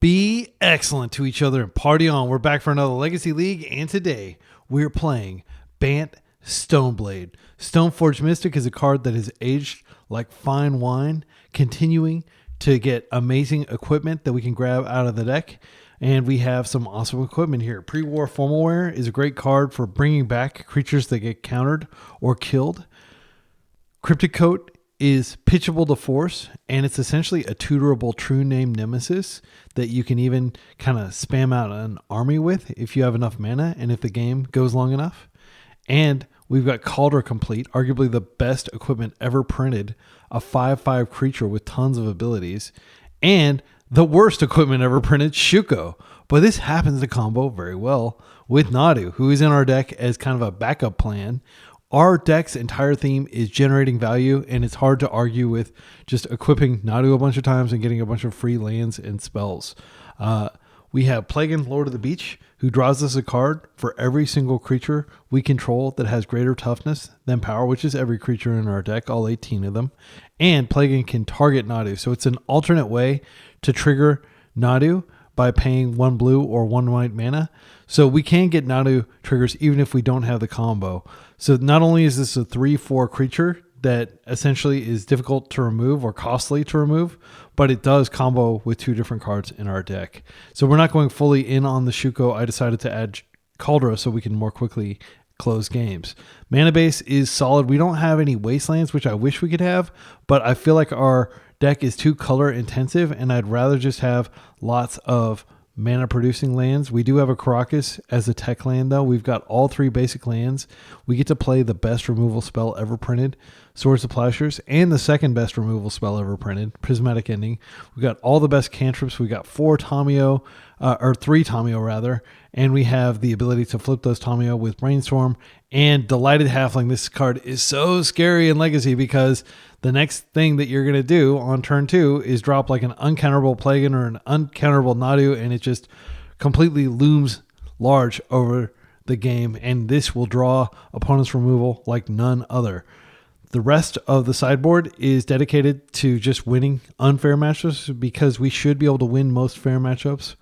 Be excellent to each other and party on. We're back for another Legacy League, and today we're playing Bant Stoneblade. Stoneforge Mystic is a card that has aged like fine wine, continuing to get amazing equipment that we can grab out of the deck. And we have some awesome equipment here. Pre-War Formal Wear is a great card for bringing back creatures that get countered or killed. Cryptic Coat is pitchable to force, and it's essentially a tutorable true name nemesis that you can even kind of spam out an army with if you have enough mana and if the game goes long enough. And we've got Kaldra Compleat, arguably the best equipment ever printed, a 5/5 creature with tons of abilities, and the worst equipment ever printed, Shuko. But this happens to combo very well with Nadu, who is in our deck as kind of a backup plan. Our deck's entire theme is generating value, and it's hard to argue with just equipping Nadu a bunch of times and getting a bunch of free lands and spells. We have Plagon, Lord of the Beach, who draws us a card for every single creature we control that has greater toughness than power, which is every creature in our deck, all 18 of them. And Plagon can target Nadu, so it's an alternate way to trigger Nadu by paying 1 blue or 1 white mana. So we can get Nadu triggers even if we don't have the combo. So not only is this a 3/4 creature that essentially is difficult to remove or costly to remove, but it does combo with 2 different cards in our deck. So we're not going fully in on the Shuko. I decided to add Kaldra so we can more quickly close games. Mana base is solid. We don't have any wastelands, which I wish we could have, but I feel like our deck is too color intensive, and I'd rather just have lots of mana producing lands. We do have a Caracas as a tech land though. We've got all 3 basic lands. We get to play the best removal spell ever printed, Swords of Plowshares, and the second best removal spell ever printed, Prismatic Ending. We got all the best cantrips. We got 4 Tamio, or 3 Tamio rather, and we have the ability to flip those Tamio with Brainstorm and Delighted Halfling. This card is so scary in Legacy because the next thing that you're going to do on turn 2 is drop like an uncounterable Plagon or an uncounterable Nadu, and it just completely looms large over the game, and this will draw opponent's removal like none other. The rest of the sideboard is dedicated to just winning unfair matchups because we should be able to win most fair matchups.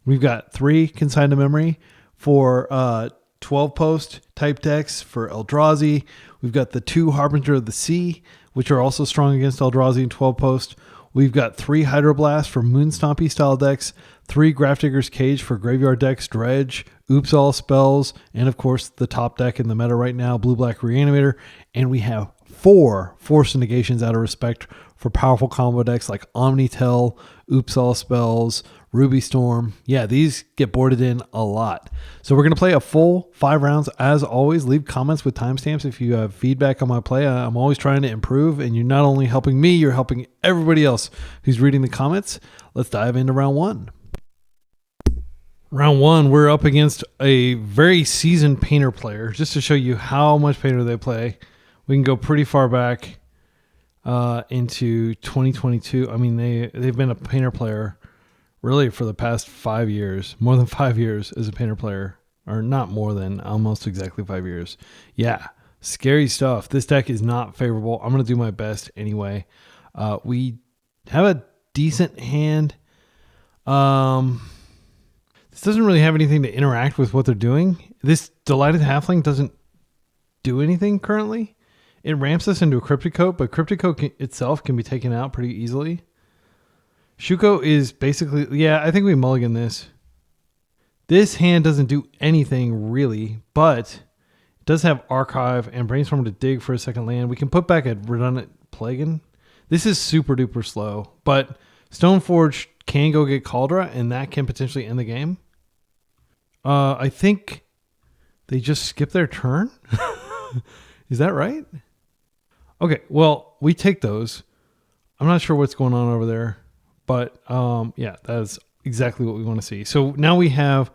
We've got 3 Consigned to Memory for 12 post type decks for Eldrazi. We've got the 2 Harbinger of the Sea, which are also strong against Eldrazi and 12 post. We've got 3 Hydroblast for Moonstompy style decks, 3 Grafdigger's Cage for graveyard decks, Dredge, Oops All Spells, and of course the top deck in the meta right now, Blue-Black Reanimator. And we have 4 Force Negations out of respect for powerful combo decks like Omnitel, Oops All Spells, Ruby Storm. Yeah, these get boarded in a lot. So we're going to play a full 5 rounds. As always, leave comments with timestamps if you have feedback on my play. I'm always trying to improve, and you're not only helping me, you're helping everybody else who's reading the comments. Let's dive into round 1. Round 1, we're up against a very seasoned Painter player. Just to show you how much Painter they play, we can go pretty far back into 2022. I mean, they've been a Painter player really for the past 5 years, more than 5 years as a Painter player, or not more than, almost exactly 5 years. Yeah, scary stuff. This deck is not favorable. I'm going to do my best anyway. We have a decent hand. This doesn't really have anything to interact with what they're doing. This Delighted Halfling doesn't do anything currently. It ramps us into a Cryptic Coat, but Cryptic Coat itself can be taken out pretty easily. Shuko is basically, yeah, I think we mulligan this. This hand doesn't do anything really, but it does have Archive and Brainstorm to dig for a second land. We can put back a redundant Plagon. This is super duper slow, but Stoneforge can go get Kaldra, and that can potentially end the game. I think they just skip their turn. Is that right? Okay, well, we take those. I'm not sure what's going on over there. But yeah, that is exactly what we want to see. So now we have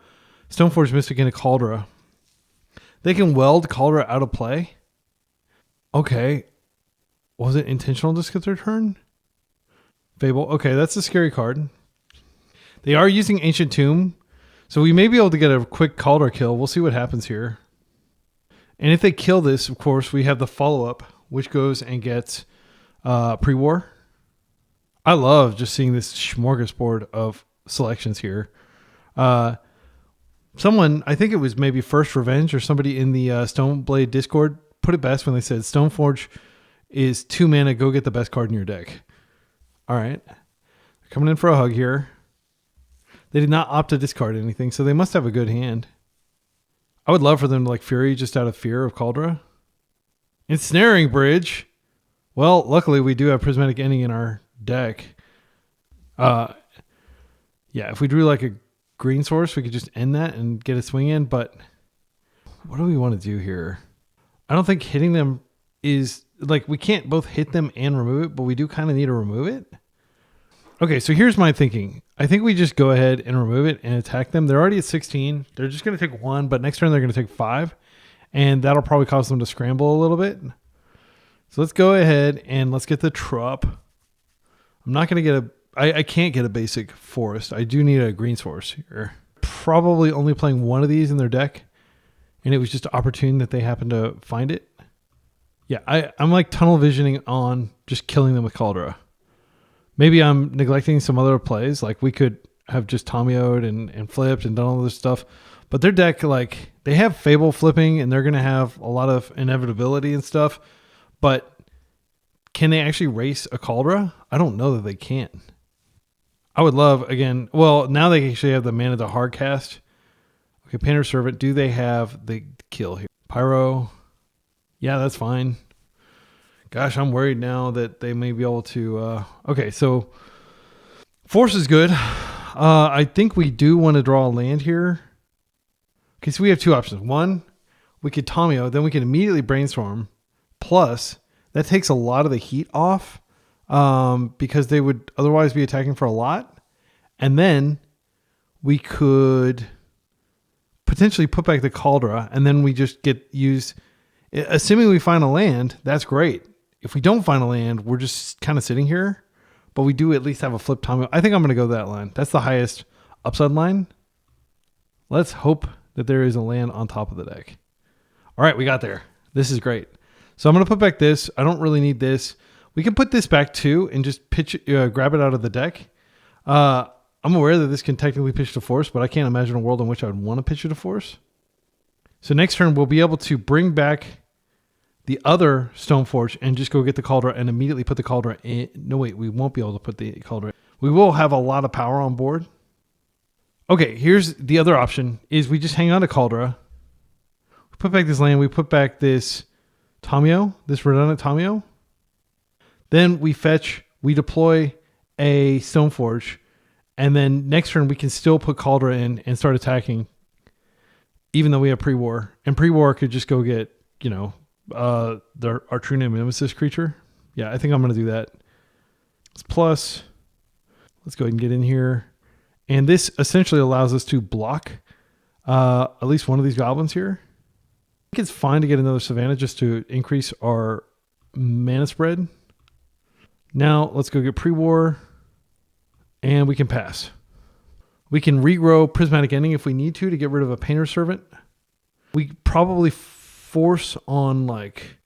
Stoneforge Mystic and a Kaldra. They can weld Kaldra out of play. Okay. Was it intentional to skip their turn? Fable. Okay, that's a scary card. They are using Ancient Tomb. So we may be able to get a quick Kaldra kill. We'll see what happens here. And if they kill this, of course, we have the follow-up, which goes and gets pre-war. I love just seeing this smorgasbord of selections here. Someone, I think it was maybe First Revenge or somebody in the Stoneblade Discord put it best when they said Stoneforge is 2 mana, go get the best card in your deck. All right. Coming in for a hug here. They did not opt to discard anything, so they must have a good hand. I would love for them to like Fury just out of fear of Kaldra. Ensnaring Bridge. Well, luckily we do have Prismatic Ending in our deck. Yeah, if we drew like a green source, we could just end that and get a swing in, but what do we want to do here? I don't think hitting them is, like, we can't both hit them and remove it, but we do kind of need to remove it. Okay, so here's my thinking. I think we just go ahead and remove it and attack them. They're already at 16. They're just going to take 1, but next turn they're going to take 5, and that'll probably cause them to scramble a little bit. So let's go ahead and let's get the Trup. I'm not going to get I can't get a basic forest. I do need a green source here. Probably only playing one of these in their deck, and it was just opportune that they happened to find it. Yeah, I'm like tunnel visioning on just killing them with Kaldra. Maybe I'm neglecting some other plays. Like we could have just Tomio'd and flipped and done all this stuff. But their deck, like, they have Fable flipping and they're going to have a lot of inevitability and stuff. But can they actually race a Kaldra? I don't know that they can. I would love, again, well, now they actually have the mana to hard cast. Okay, Painter Servant. Do they have the kill here? Pyro. Yeah, that's fine. Gosh, I'm worried now that they may be able to... okay, so Force is good. I think we do want to draw a land here. Okay, so we have two options. One, we could Tomio, then we can immediately Brainstorm. Plus, that takes a lot of the heat off because they would otherwise be attacking for a lot. And then we could potentially put back the Kaldra, and then we just assuming we find a land, that's great. If we don't find a land, we're just kind of sitting here, but we do at least have a flip Tomio. I think I'm going to go that line. That's the highest upside line. Let's hope that there is a land on top of the deck. All right, we got there. This is great. So I'm going to put back this. I don't really need this. We can put this back too and just grab it out of the deck. I'm aware that this can technically pitch to Force, but I can't imagine a world in which I would want to pitch it to Force. So next turn, we'll be able to bring back the other Stoneforge and just go get the Kaldra and immediately put the Kaldra in. No, wait, we won't be able to put the Kaldra in. We will have a lot of power on board. Okay, here's the other option, is we just hang on to Kaldra. We put back this land. We put back this Tomio, this redundant Tomio. Then we fetch, we deploy a Stoneforge, and then next turn we can still put Kaldra in and start attacking, even though we have pre-war. And pre-war could just go get, our True Name Nemesis creature. Yeah, I think I'm going to do that. It's plus. Let's go ahead and get in here. And this essentially allows us to block at least one of these goblins here. I think it's fine to get another Savannah just to increase our mana spread. Now let's go get pre-war, and we can pass. We can regrow Prismatic Ending if we need to get rid of a Painter Servant. We probably force on like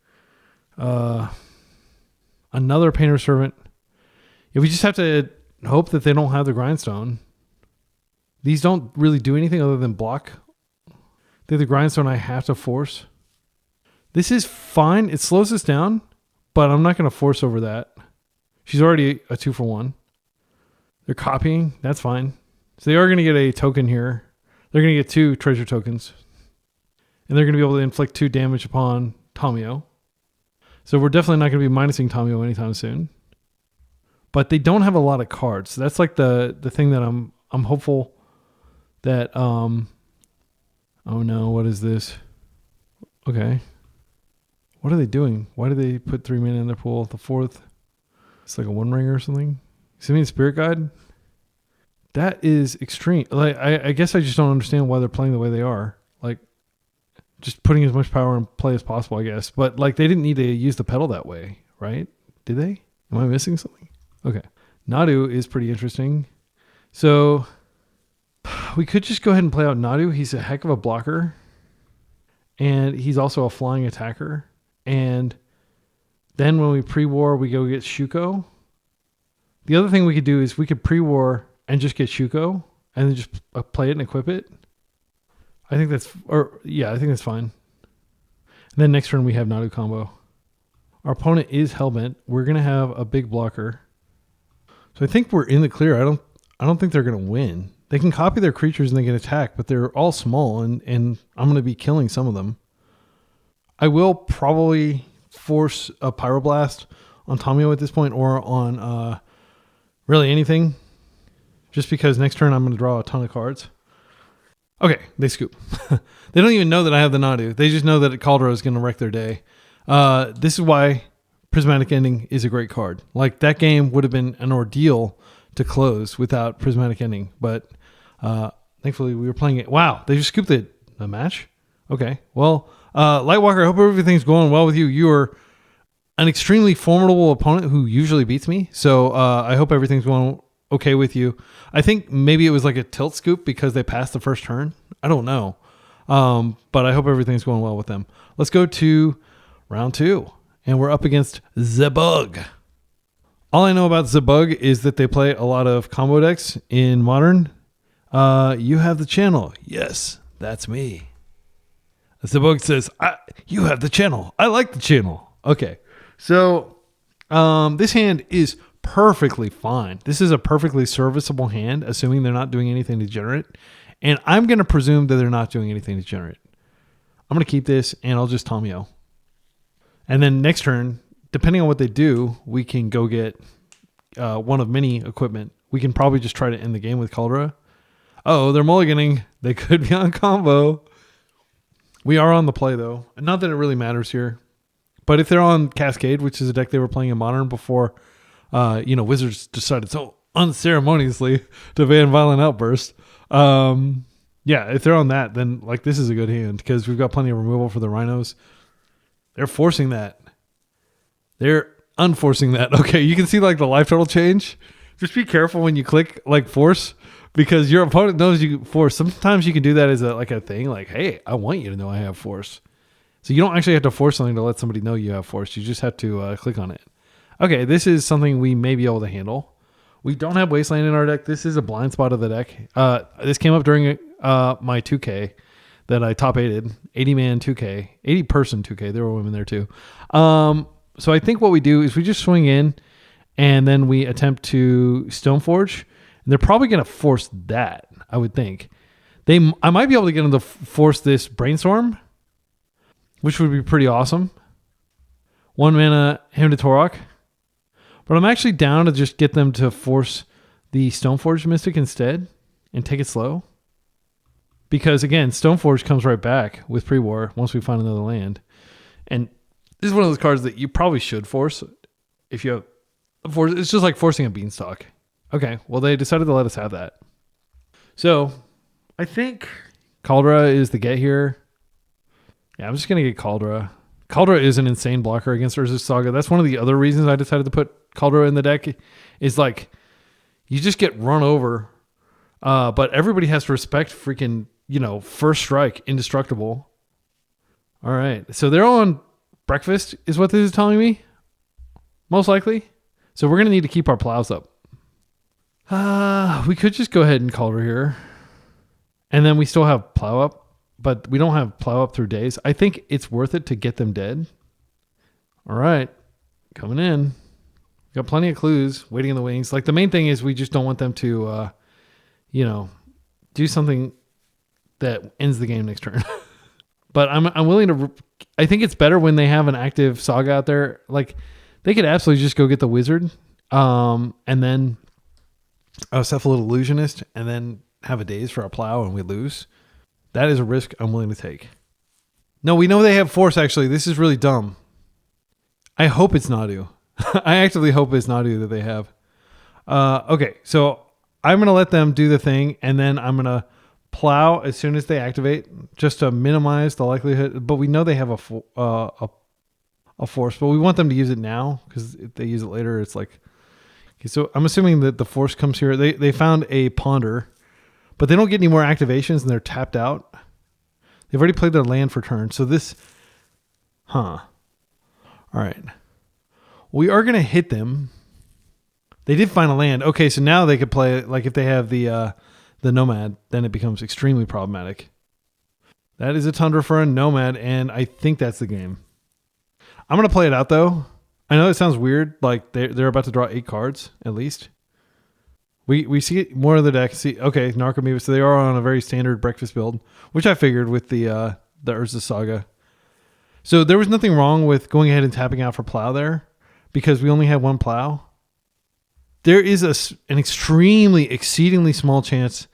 another Painter Servant. If we just have to hope that they don't have the Grindstone. These don't really do anything other than block. They're the Grindstone I have to force. This is fine. It slows us down, but I'm not going to force over that. She's already a 2-for-1. They're copying. That's fine. So they are going to get a token here. They're going to get 2 treasure tokens. And they're going to be able to inflict 2 damage upon Tomio. So we're definitely not going to be minusing Tomio anytime soon. But they don't have a lot of cards. So that's like the thing that I'm hopeful that oh no, what is this? Okay. What are they doing? Why did they put 3 mana in their pool? The 4th. It's like a 1-ringer or something. Simian Spirit Guide? That is extreme. Like I guess I just don't understand why they're playing the way they are. Like just putting as much power in play as possible, I guess. But like they didn't need to use the pedal that way, right? Did they? Am I missing something? Okay. Nadu is pretty interesting. So we could just go ahead and play out Nadu. He's a heck of a blocker. And he's also a flying attacker. And then when we pre-war, we go get Shuko. The other thing we could do is we could pre-war and just get Shuko and then just play it and equip it. I think that's fine. And then next turn we have Nadu combo. Our opponent is Hellbent. We're gonna have a big blocker. So I think we're in the clear. I don't think they're gonna win. They can copy their creatures and they can attack, but they're all small and I'm gonna be killing some of them. I will probably force a Pyroblast on Tamio at this point or on really anything. Just because next turn I'm gonna draw a ton of cards. Okay, they scoop. They don't even know that I have the Nadu. They just know that Kaldra is going to wreck their day. This is why Prismatic Ending is a great card. Like, that game would have been an ordeal to close without Prismatic Ending. But thankfully, we were playing it. Wow, they just scooped the match? Okay, well, Lightwalker, I hope everything's going well with you. You are an extremely formidable opponent who usually beats me. So I hope everything's going okay with you. I think maybe it was like a tilt scoop because they passed the first turn. I don't know. But I hope everything's going well with them. Let's go to round 2. And we're up against Zebug. All I know about Zebug is that they play a lot of combo decks in Modern. You have the channel. Yes, that's me. Zebug says, you have the channel. I like the channel. Okay. So this hand is perfectly fine. This is a perfectly serviceable hand, assuming they're not doing anything degenerate. And I'm going to presume that they're not doing anything degenerate. I'm going to keep this, and I'll just Tamio. And then next turn, depending on what they do, we can go get one of many equipment. We can probably just try to end the game with Kaldra. Oh, they're mulliganing. They could be on combo. We are on the play, though. Not that it really matters here. But if they're on Cascade, which is a deck they were playing in Modern before Wizards decided so unceremoniously to ban Violent Outburst. If they're on that, then like this is a good hand because we've got plenty of removal for the Rhinos. They're forcing that. They're unforcing that. Okay, you can see like the life total change. Just be careful when you click like force because your opponent knows you force. Sometimes you can do that as a thing like, hey, I want you to know I have force. So you don't actually have to force something to let somebody know you have force. You just have to click on it. Okay, this is something we may be able to handle. We don't have Wasteland in our deck. This is a blind spot of the deck. This came up during my 2K that I top 8'd. 80-man 2K. 80-person 2K. There were women there too. So I think what we do is we just swing in and then we attempt to Stoneforge. And they're probably going to force that, I would think. I might be able to get them to force this Brainstorm, which would be pretty awesome. 1 mana Hymn to Torok. But I'm actually down to just get them to force the Stoneforge Mystic instead and take it slow. Because, again, Stoneforge comes right back with pre-war once we find another land. And this is one of those cards that you probably should force if you have force. It's just like forcing a Beanstalk. Okay, well, they decided to let us have that. So, I think Kaldra is the get here. Yeah, I'm just going to get Kaldra. Kaldra is an insane blocker against Urza's Saga. That's one of the other reasons I decided to put Kaldra in the deck is like you just get run over. But everybody has to respect freaking, first strike, indestructible. All right. So they're all on breakfast is what this is telling me. Most likely. So we're going to need to keep our plows up. We could just go ahead and Kaldra here. And then we still have plow up. But we don't have plow up through days. I think it's worth it to get them dead. All right. Coming in. Got plenty of clues waiting in the wings. Like the main thing is we just don't want them to, do something that ends the game next turn. But I'm willing to... I think it's better when they have an active Saga out there. Like they could absolutely just go get the Wizard. And then Cephalid Illusionist. And then have a Daze for our plow and we lose. That is a risk I'm willing to take. No, we know they have force, actually. This is really dumb. I hope it's Nadu. I actively hope it's Nadu that they have. Okay, so I'm going to let them do the thing, and then I'm going to plow as soon as they activate, just to minimize the likelihood. But we know they have a force, but we want them to use it now, because if they use it later, it's like... Okay, so I'm assuming that the force comes here. They found a Ponder. But they don't get any more activations and they're tapped out. They've already played their land for turn. So this... All right. We are going to hit them. They did find a land. Okay, so now they could play, like if they have the Nomad, then it becomes extremely problematic. That is a Tundra for a Nomad, and I think that's the game. I'm going to play it out, though. I know it sounds weird, like they're about to draw 8 cards, at least. We see more of the deck. See, okay, Narcomoeba, so they are on a very standard breakfast build, which I figured with the Urza Saga. So there was nothing wrong with going ahead and tapping out for Plow there, because we only had 1 Plow. There is an extremely, exceedingly small chance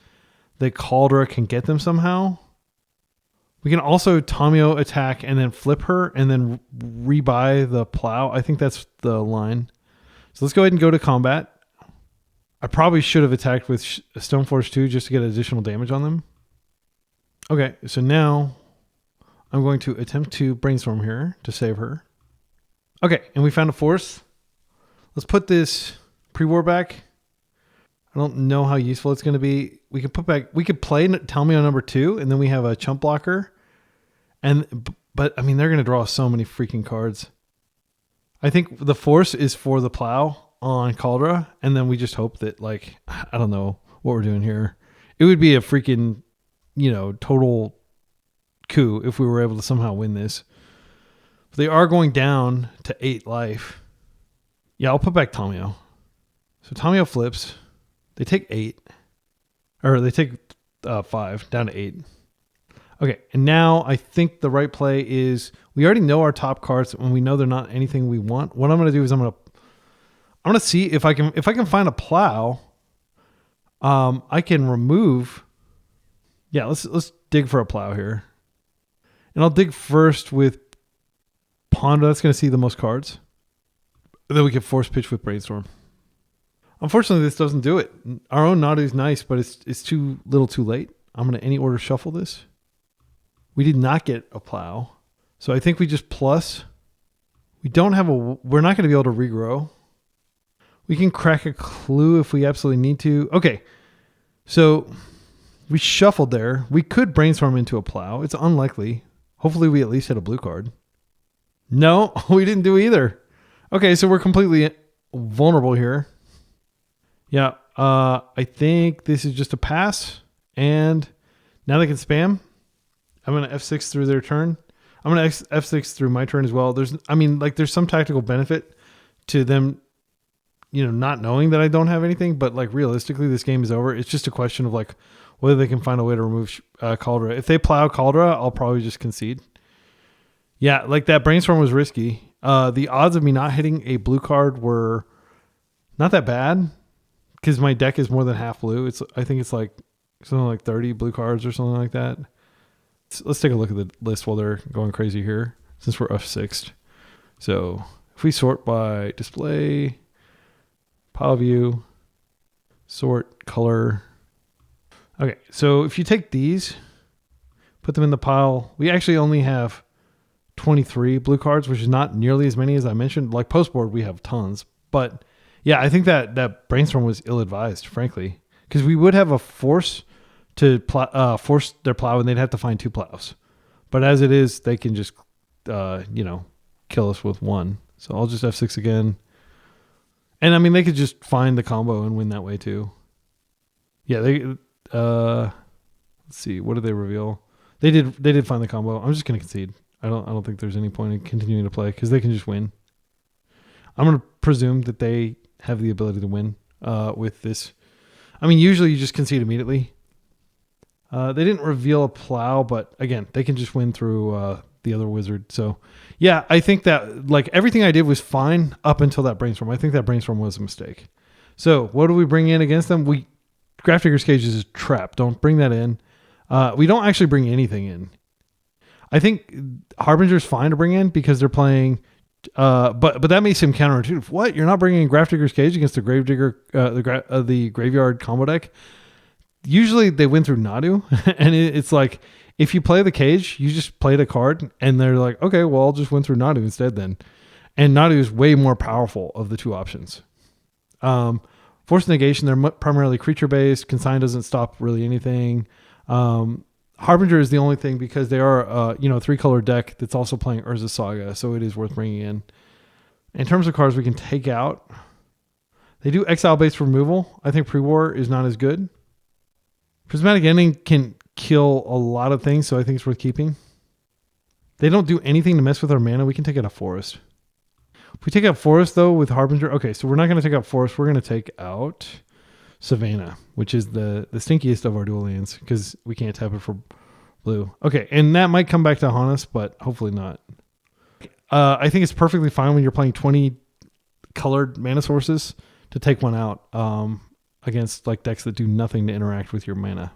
that Kaldra can get them somehow. We can also Tamiyo attack and then flip her and then rebuy the Plow. I think that's the line. So let's go ahead and go to combat. I probably should have attacked with Stoneforge 2 just to get additional damage on them. Okay, so now I'm going to attempt to brainstorm here to save her. Okay, and we found a force. Let's put this pre-war back. I don't know how useful it's going to be. We could play Tamiyo number 2, and then we have a chump blocker. But I mean, they're going to draw so many freaking cards. I think the force is for the Plow on Kaldra, and then we just hope that, like, I don't know what we're doing here. It would be a freaking, total coup if we were able to somehow win this. But they are going down to 8 life. Yeah, I'll put back Tamiyo. So Tamiyo flips. They take 8. Or they take 5 down to 8. Okay, and now I think the right play is we already know our top cards and we know they're not anything we want. What I'm going to do is I'm going to see if I can find a Plow. I can remove. Yeah, let's dig for a Plow here. And I'll dig first with Ponder. That's going to see the most cards. Then we can force pitch with Brainstorm. Unfortunately, this doesn't do it. Our own Nadu is nice, but it's too little too late. I'm going to any order shuffle this. We did not get a Plow. So I think we just plus. We're not going to be able to regrow. We can crack a clue if we absolutely need to. Okay. So we shuffled there. We could brainstorm into a Plow. It's unlikely. Hopefully we at least hit a blue card. No, we didn't do either. Okay, so we're completely vulnerable here. Yeah, I think this is just a pass. And now they can spam. I'm going to F6 through their turn. I'm going to F6 through my turn as well. There's some tactical benefit to them, not knowing that I don't have anything, but like realistically, this game is over. It's just a question of like whether they can find a way to remove Kaldra. If they Plow Kaldra, I'll probably just concede. Yeah, like that brainstorm was risky. The odds of me not hitting a blue card were not that bad because my deck is more than half blue. I think it's like something like 30 blue cards or something like that. Let's take a look at the list while they're going crazy here, since we're F6'd. So if we sort by display, pile view, sort, color. Okay, so if you take these, put them in the pile, we actually only have 23 blue cards, which is not nearly as many as I mentioned. Like post board, we have tons. But yeah, I think that brainstorm was ill-advised, frankly, because we would have a force to force their Plow, and they'd have to find 2 Plows. But as it is, they can just, kill us with 1. So I'll just F6 again. And I mean, they could just find the combo and win that way too. Yeah, let's see, what did they reveal? They did find the combo. I'm just going to concede. I don't think there's any point in continuing to play because they can just win. I'm going to presume that they have the ability to win with this. I mean, usually you just concede immediately. They didn't reveal a Plow, but again, they can just win through the other wizard. So yeah, I think that like everything I did was fine up until that brainstorm. I think that brainstorm was a mistake. So what do we bring in against them? Grafdigger's Cage is a trap. Don't bring that in. We don't actually bring anything in. I think Harbinger's fine to bring in because they're playing, but that makes him counterintuitive. What? You're not bringing Grafdigger's Cage against the Gravedigger, the Graveyard combo deck? Usually they win through Nadu, and it's like if you play the Cage, you just played a card, and they're like, okay, well, I'll just win through Nadu instead then. And Nadu is way more powerful of the 2 options. Force Negation, they're primarily creature-based. Consign doesn't stop really anything. Harbinger is the only thing because they are a 3-color deck that's also playing Urza Saga, so it is worth bringing in. In terms of cards we can take out, They do exile-based removal. I think pre-war is not as good. Prismatic Ending can kill a lot of things, so I think it's worth keeping. They don't do anything to mess with our mana. We can take out a Forest. If we take out Forest, though, with Harbinger... Okay, so we're not going to take out Forest. We're going to take out Savannah, which is the stinkiest of our dual lands, because we can't tap it for blue. Okay, and that might come back to haunt us, but hopefully not. I think it's perfectly fine when you're playing 20 colored mana sources to take one out against like decks that do nothing to interact with your mana.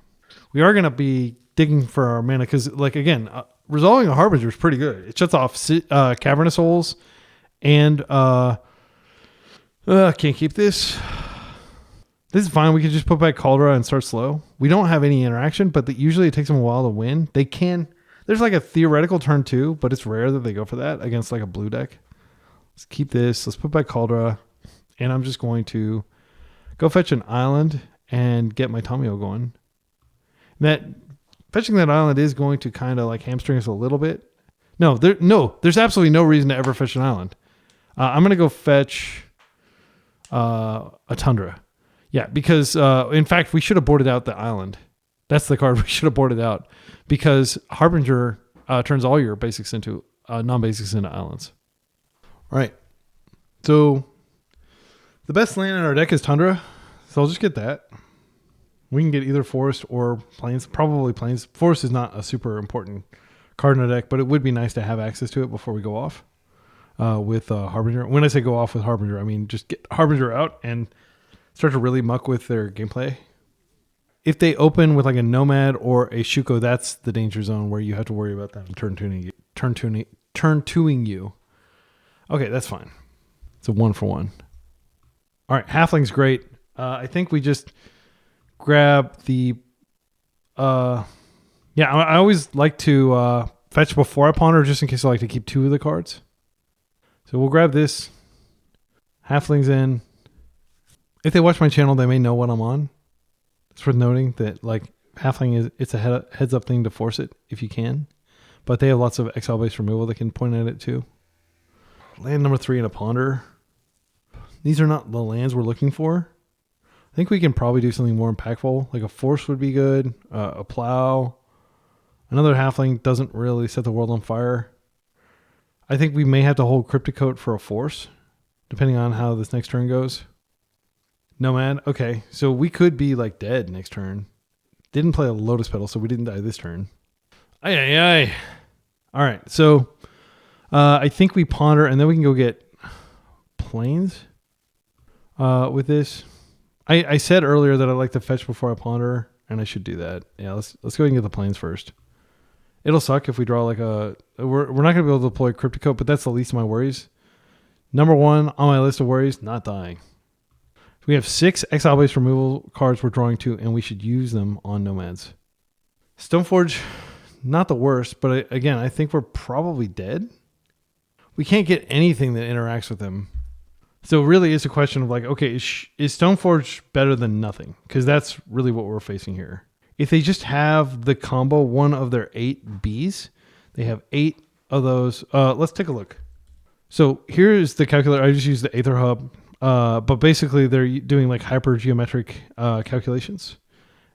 We are going to be digging for our mana because, like, again, resolving a Harbinger is pretty good. It shuts off Cavernous Holes and can't keep this. This is fine. We can just put back Kaldra and start slow. We don't have any interaction, but usually it takes them a while to win. They can... There's like a theoretical turn 2, but it's rare that they go for that against like a blue deck. Let's keep this. Let's put back Kaldra. And I'm just going to go fetch an island and get my Tamio going. Fetching that island is going to kind of like hamstring us a little bit. No, there's absolutely no reason to ever fetch an island. I'm going to go fetch a Tundra. Yeah, because in fact, we should have boarded out the island. That's the card we should have boarded out because Harbinger turns all your basics into non-basics into islands. All right. So the best land in our deck is Tundra. So I'll just get that. We can get either Forest or Plains. Probably Plains. Forest is not a super important card in our deck, but it would be nice to have access to it before we go off with Harbinger. When I say go off with Harbinger, I mean just get Harbinger out and start to really muck with their gameplay. If they open with like a Nomad or a Shuko, that's the danger zone where you have to worry about them turn twoing you. Okay, that's fine. It's a 1-for-1. All right, Halfling's great. I think we just grab the... I always like to fetch before I ponder just in case I like to keep 2 of the cards. So we'll grab this. Halfling's in. If they watch my channel, they may know what I'm on. It's worth noting that like Halfling it's a heads up thing to force it if you can, but they have lots of exile-based removal that can point at it too. Land number 3 in a ponder. These are not the lands we're looking for. I think we can probably do something more impactful. Like a Force would be good. A Plow. Another Halfling doesn't really set the world on fire. I think we may have to hold Cryptic Coat for a Force, depending on how this next turn goes. Nomad. Okay, so we could be like dead next turn. Didn't play a Lotus Petal, so we didn't die this turn. Aye. All right, so I think we ponder, and then we can go get Plains with this. I said earlier that I like to fetch before I ponder, and I should do that. Yeah, let's go ahead and get the Plains first. It'll suck if we draw like a... We're not going to be able to deploy Cryptic Coat, but that's the least of my worries. Number 1 on my list of worries, not dying. We have 6 exile-based removal cards we're drawing to, and we should use them on Nomads. Stoneforge, not the worst, but again, I think we're probably dead. We can't get anything that interacts with them. So really it's a question of like, okay, is Stoneforge better than nothing? Because that's really what we're facing here. If they just have the combo, one of their 8 Bs, they have 8 of those. Let's take a look. So here's the calculator. I just used the Aether Hub. But basically they're doing like hypergeometric calculations.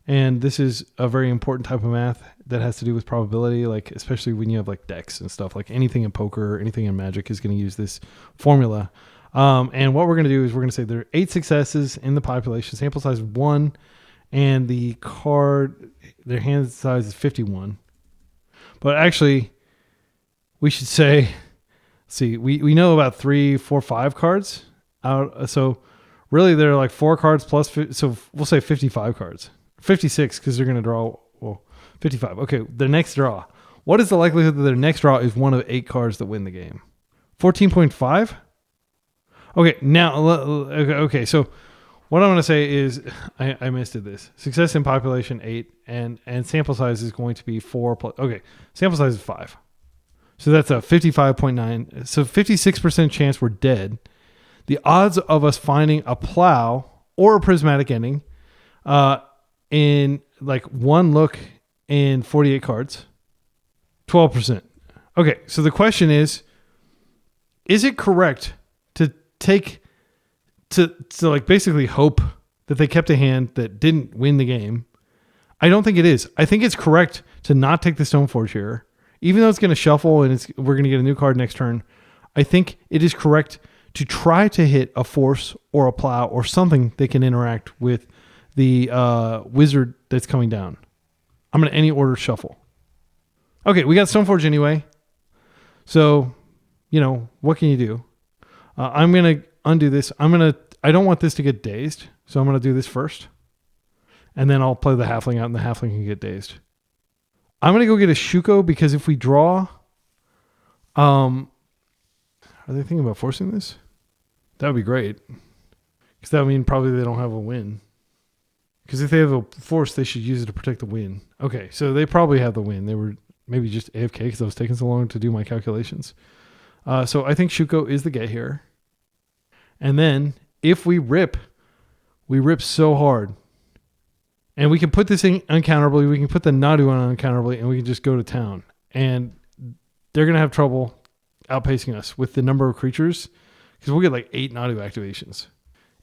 And this is a very important type of math that has to do with probability, like especially when you have like decks and stuff, like anything in poker, anything in Magic is going to use this formula. And what we're going to do is we're going to say there are 8 successes in the population, sample size 1, and the card, their hand size is 51. But actually, we should say, see, we know about 3, 4, 5 cards out. So really they're like 4 cards plus, so we'll say 55 cards. 56 because they're going to draw, 55. Okay, their next draw. What is the likelihood that their next draw is one of 8 cards that win the game? 14.5? Okay, now, okay, so what I'm going to say is, I missed it this. Success in population 8, and sample size is going to be 4 plus, okay, sample size is 5. So that's a 55.9. So 56% chance we're dead. The odds of us finding a Plow or a Prismatic Ending in like one look in 48 cards, 12%. Okay, so the question is it correct to take to like basically hope that they kept a hand that didn't win the game. I don't think it is. I think it's correct to not take the Stoneforge here, even though it's going to shuffle and we're going to get a new card next turn. I think it is correct to try to hit a force or a plow or something that can interact with the wizard that's coming down. I'm going to any order shuffle. Okay, we got Stoneforge anyway. So, what can you do? I'm going to undo this. I don't want this to get dazed. So I'm going to do this first. And then I'll play the halfling out and the halfling can get dazed. I'm going to go get a Shuko because if we draw, are they thinking about forcing this? That would be great. Because that would mean probably they don't have a win. Because if they have a force, they should use it to protect the win. Okay, so they probably have the win. They were maybe just AFK because I was taking so long to do my calculations. So I think Shuko is the get here. And then if we rip so hard. And we can put this in uncounterably. We can put the Nadu on uncounterably and we can just go to town. And they're going to have trouble outpacing us with the number of creatures. Because we'll get like 8 Nadu activations.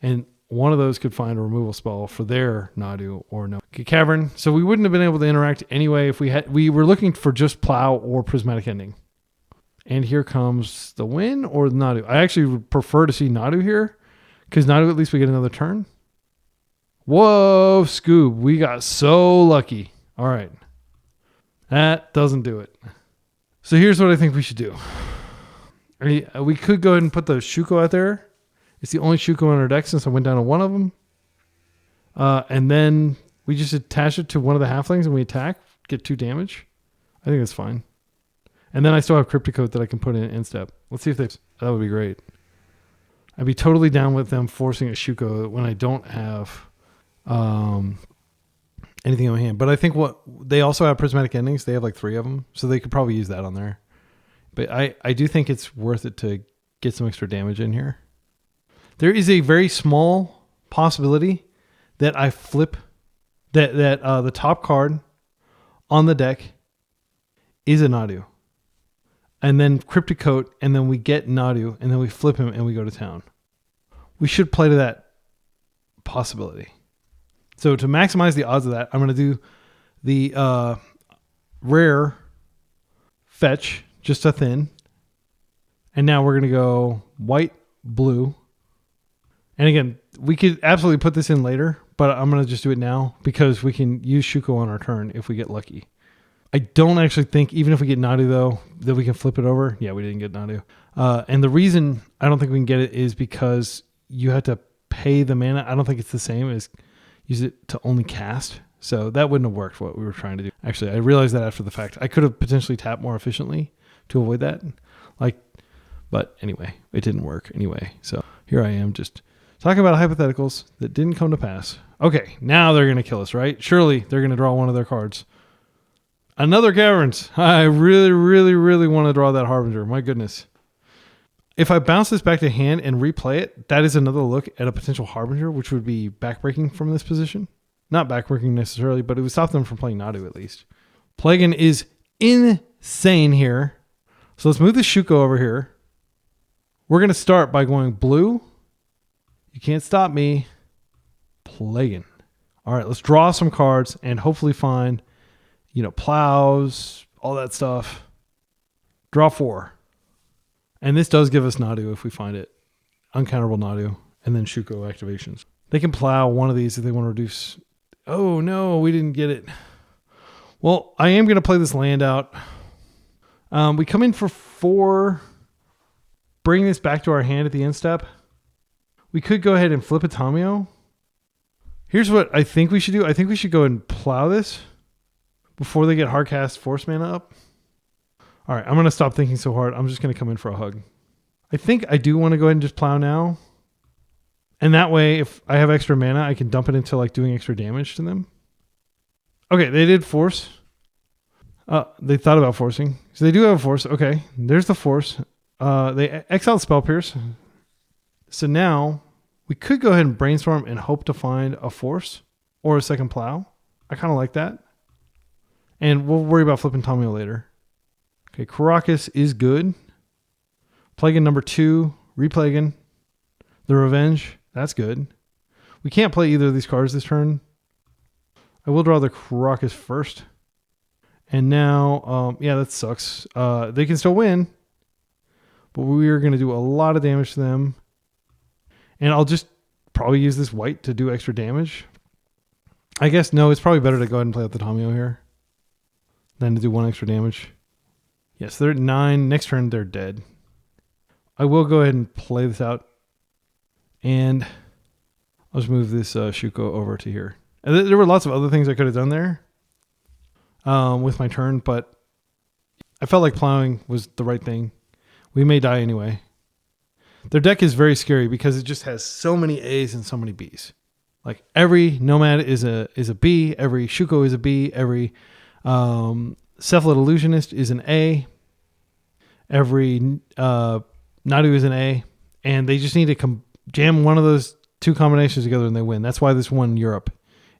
And one of those could find a removal spell for their Nadu or no. Okay, Cavern. So we wouldn't have been able to interact anyway if we were looking for just Plow or Prismatic Ending. And here comes the win or the Nadu. I actually would prefer to see Nadu here. Because Nadu at least we get another turn. Whoa, Scoob. We got so lucky. All right. That doesn't do it. So here's what I think we should do. We could go ahead and put the Shuko out there. It's the only Shuko on our deck since I went down to one of them. And then we just attach it to one of the halflings and we attack, get 2 damage. I think that's fine. And then I still have Crypticoat that I can put in instep. Let's see if that would be great. I'd be totally down with them forcing a Shuko when I don't have anything in my hand. But I think they also have Prismatic Endings. They have like 3 of them. So they could probably use that on there. But I do think it's worth it to get some extra damage in here. There is a very small possibility that I flip that the top card on the deck is a Nadu. And then Crypticoat, and then we get Nadu, and then we flip him and we go to town. We should play to that possibility. So to maximize the odds of that, I'm going to do the rare fetch, just a thin. And now we're going to go white, blue. And again, we could absolutely put this in later, but I'm going to just do it now because we can use Shuko on our turn if we get lucky. I don't actually think, even if we get Nadu though, that we can flip it over. Yeah, we didn't get Nadu. And the reason I don't think we can get it is because you have to pay the mana. I don't think it's the same as use it to only cast. So that wouldn't have worked what we were trying to do. Actually, I realized that after the fact. I could have potentially tapped more efficiently to avoid that. But anyway, it didn't work anyway. So here I am just talking about hypotheticals that didn't come to pass. Okay, now they're going to kill us, right? Surely they're going to draw one of their cards. Another Caverns. I really, really, really want to draw that Harbinger. My goodness. If I bounce this back to hand and replay it, that is another look at a potential Harbinger, which would be backbreaking from this position. Not backbreaking necessarily, but it would stop them from playing Nadu at least. Plagon is insane here. So let's move the Shuko over here. We're going to start by going blue. You can't stop me. Plagon. All right, let's draw some cards and hopefully find, plows, all that stuff. Draw 4. And this does give us Nadu if we find it. Uncounterable Nadu. And then Shuko activations. They can plow one of these if they want to reduce. Oh, no, we didn't get it. Well, I am going to play this land out. We come in for 4. Bring this back to our hand at the end step. We could go ahead and flip a Tamio. Here's what I think we should do. I think we should go and plow this before they get hardcast force mana up. All right, I'm going to stop thinking so hard. I'm just going to come in for a hug. I think I do want to go ahead and just plow now. And that way, if I have extra mana, I can dump it into doing extra damage to them. Okay, they did force. They thought about forcing. So they do have a force. Okay, there's the force. They exiled Spell Pierce. So now we could go ahead and brainstorm and hope to find a force or a second plow. I kind of like that. And we'll worry about flipping Tamio later. Okay, Karakas is good. Plagon number 2, Replagon, the Revenge. That's good. We can't play either of these cards this turn. I will draw the Crocus first. And now, yeah, that sucks. They can still win. But we are going to do a lot of damage to them. And I'll just probably use this white to do extra damage. I guess, no, it's probably better to go ahead and play out the Tomio here than to do 1 extra damage. Yes, they're at 9. Next turn, they're dead. I will go ahead and play this out. And I'll just move this Shuko over to here. And there were lots of other things I could have done there with my turn, but I felt like plowing was the right thing. We may die anyway. Their deck is very scary because it just has so many A's and so many B's. Like every Nomad is a B, every Shuko is a B, every Cephalid Illusionist is an A, every Nadu is an A, and they just need to jam one of those 2 combinations together and they win. That's why this won Europe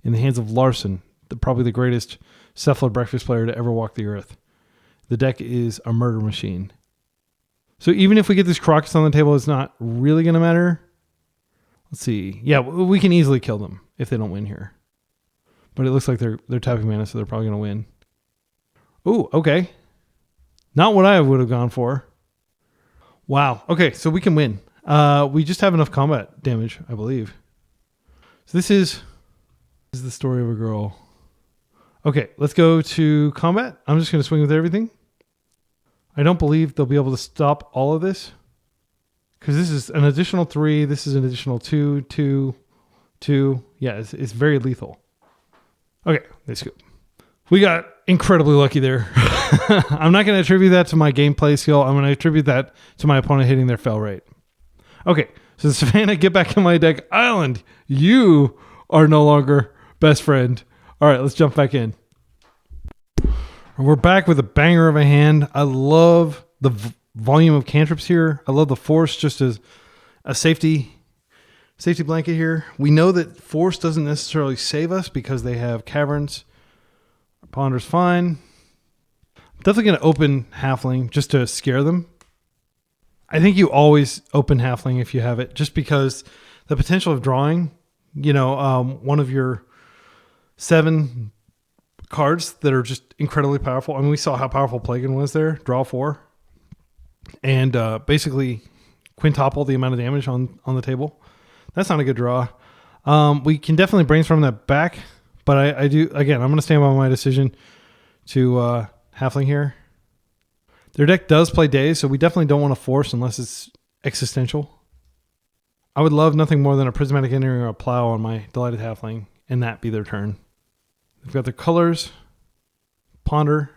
in the hands of Larson, probably the greatest Cephalid breakfast player to ever walk the earth. The deck is a murder machine. So even if we get this Crocus on the table, it's not really going to matter. Let's see. Yeah, we can easily kill them if they don't win here. But it looks like they're tapping mana, so they're probably going to win. Ooh, okay. Not what I would have gone for. Wow. Okay, so we can win. We just have enough combat damage, I believe. So this is the story of a girl. Okay, let's go to combat. I'm just going to swing with everything. I don't believe they'll be able to stop all of this. Because this is an additional 3. This is an additional 2, 2, 2. Yeah, it's very lethal. Okay, let's go. We got incredibly lucky there. I'm not going to attribute that to my gameplay skill. I'm going to attribute that to my opponent hitting their fail rate. Okay, so Savannah, get back in my deck. Island, you are no longer best friend. All right, let's jump back in. We're back with a banger of a hand. I love the volume of cantrips here. I love the force just as a safety blanket here. We know that force doesn't necessarily save us because they have caverns. Ponder's fine. I'm definitely going to open Halfling just to scare them. I think you always open Halfling if you have it, just because the potential of drawing, one of your 7 cards that are just incredibly powerful. I mean, we saw how powerful Plagon was there. Draw 4. And basically quintuple the amount of damage on the table. That's not a good draw. We can definitely brainstorm that back. But I do, again, I'm going to stand by my decision to Halfling here. Their deck does play Daze, so we definitely don't want to force unless it's existential. I would love nothing more than a Prismatic Entering or a Plow on my Delighted Halfling, and that be their turn. They've got their colors. Ponder.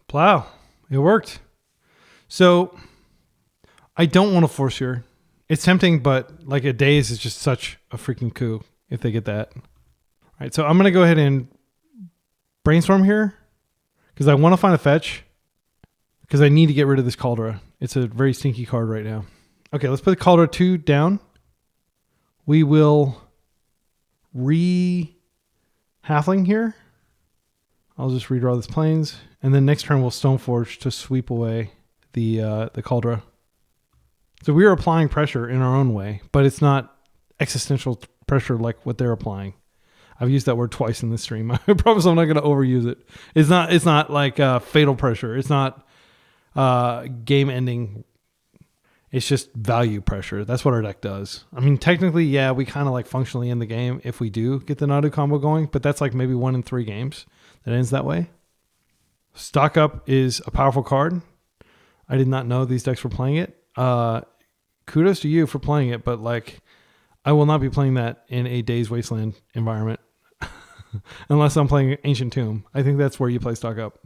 Plow. It worked. So I don't want to force here. It's tempting, but like a Daze is just such a freaking coup if they get that. All right, so I'm going to go ahead and brainstorm here because I want to find a fetch because I need to get rid of this Kaldra. It's a very stinky card right now. Okay, let's put the Kaldra 2 down. We will Halfling here. I'll just redraw this plains. And then next turn we'll Stoneforge to sweep away the Kaldra. So we are applying pressure in our own way, but it's not existential pressure like what they're applying. I've used that word twice in this stream. I promise I'm not going to overuse it. It's not like fatal pressure. It's not game ending. It's just value pressure. That's what our deck does. I mean, technically, yeah, we kind of like functionally end the game if we do get the Nadu combo going, but that's like maybe 1 in 3 games that ends that way. Stock Up is a powerful card. I did not know these decks were playing it. Kudos to you for playing it, but like, I will not be playing that in a Daze Wasteland environment unless I'm playing Ancient Tomb. I think that's where you play Stock Up.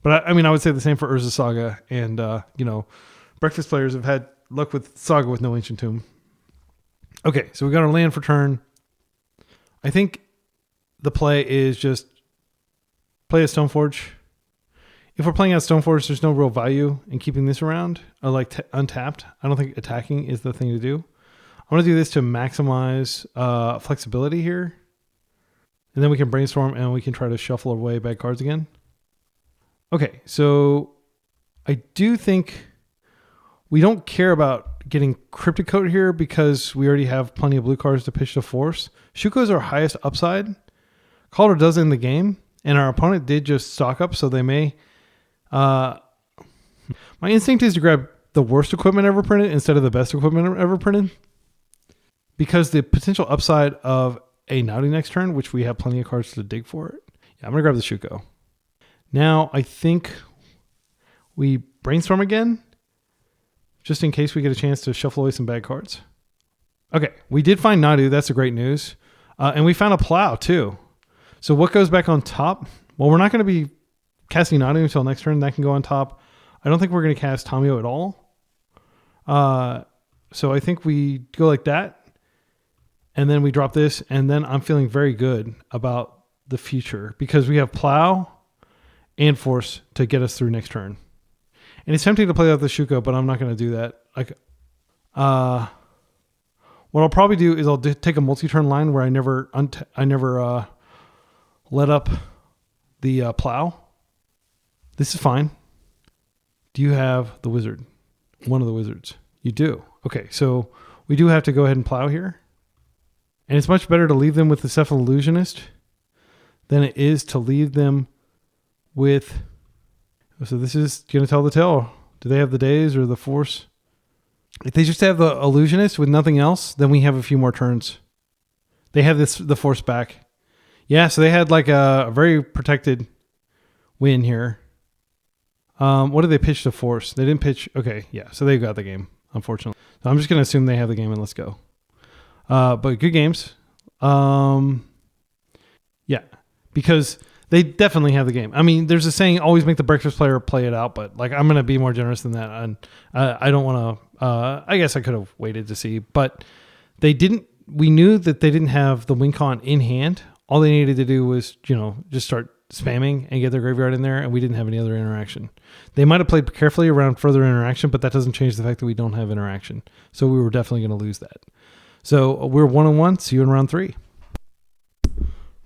But I mean, I would say the same for Urza Saga, and Breakfast players have had luck with Saga with no Ancient Tomb. Okay, so we got our land for turn. I think the play is just play a Stoneforge. If we're playing out Stoneforge, there's no real value in keeping this around, or like untapped. I don't think attacking is the thing to do. I want to do this to maximize flexibility here. And then we can brainstorm and we can try to shuffle away bad cards again. Okay, so I do think we don't care about getting Cryptic Coat here because we already have plenty of blue cards to pitch to force. Shuko is our highest upside. Kaldra does in the game, and our opponent did just stock up, so they may... my instinct is to grab the worst equipment ever printed instead of the best equipment ever printed, because the potential upside of a Nadu next turn, which we have plenty of cards to dig for it. Yeah, I'm going to grab the Shuko. Now, I think we brainstorm again, just in case we get a chance to shuffle away some bad cards. Okay, we did find Nadu. That's a great news. And we found a Plow, too. So what goes back on top? Well, we're not going to be casting Nadu until next turn. That can go on top. I don't think we're going to cast Tamio at all. So I think we go like that. And then we drop this. And then I'm feeling very good about the future because we have Plow and Force to get us through next turn. And it's tempting to play out the Shuko, but I'm not going to do that. Like, what I'll probably do is I'll take a multi-turn line where I never let up the Plow. This is fine. Do you have the Wizard? One of the Wizards. You do. Okay, so we do have to go ahead and Plow here. And it's much better to leave them with the Cephal Illusionist than it is to leave them with... So this is going to tell the tale. Do they have the Daze or the Force? If they just have the Illusionist with nothing else, then we have a few more turns. They have the Force back. Yeah, so they had like a very protected win here. What did they pitch to Force? They didn't pitch... Okay, yeah, so they got the game, unfortunately. So I'm just going to assume they have the game and let's go. But good games. Yeah, because... They definitely have the game. I mean, there's a saying, always make the breakfast player play it out, but like I'm going to be more generous than that. And I don't want to, I guess I could have waited to see, but they didn't, we knew that they didn't have the win con in hand. All they needed to do was, just start spamming and get their graveyard in there. And we didn't have any other interaction. They might've played carefully around further interaction, but that doesn't change the fact that we don't have interaction. So we were definitely going to lose that. So we're 1-1. See you in round 3.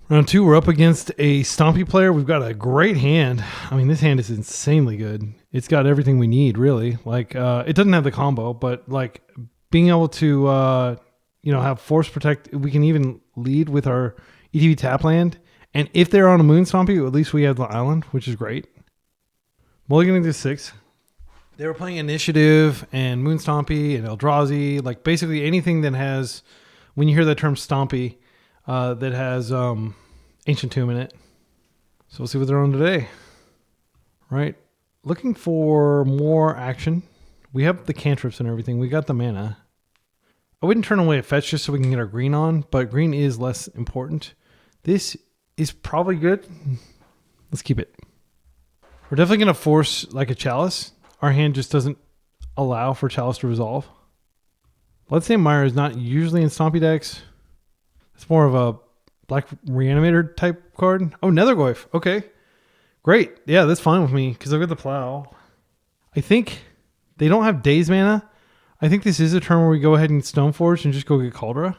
Round 2, we're up against a Stompy player. We've got a great hand. I mean, this hand is insanely good. It's got everything we need, really. Like, it doesn't have the combo, but like being able to, have Force Protect. We can even lead with our ETB tap land. And if they're on a Moon Stompy, at least we have the island, which is great. Mulliganing to 6. They were playing Initiative and Moon Stompy and Eldrazi. Like basically anything that has, when you hear that term Stompy, that has Ancient Tomb in it. So we'll see what they're on today. Right. Looking for more action. We have the cantrips and everything. We got the mana. I wouldn't turn away a fetch just so we can get our green on, but green is less important. This is probably good. Let's keep it. We're definitely going to force like a Chalice. Our hand just doesn't allow for Chalice to resolve. Let's say Mire is not usually in Stompy decks. It's more of a Black Reanimator type card. Oh, Nethergoyf. Okay. Great. Yeah, that's fine with me because I've got the Plow. I think they don't have Daze mana. I think this is a turn where we go ahead and Stoneforge and just go get Kaldra.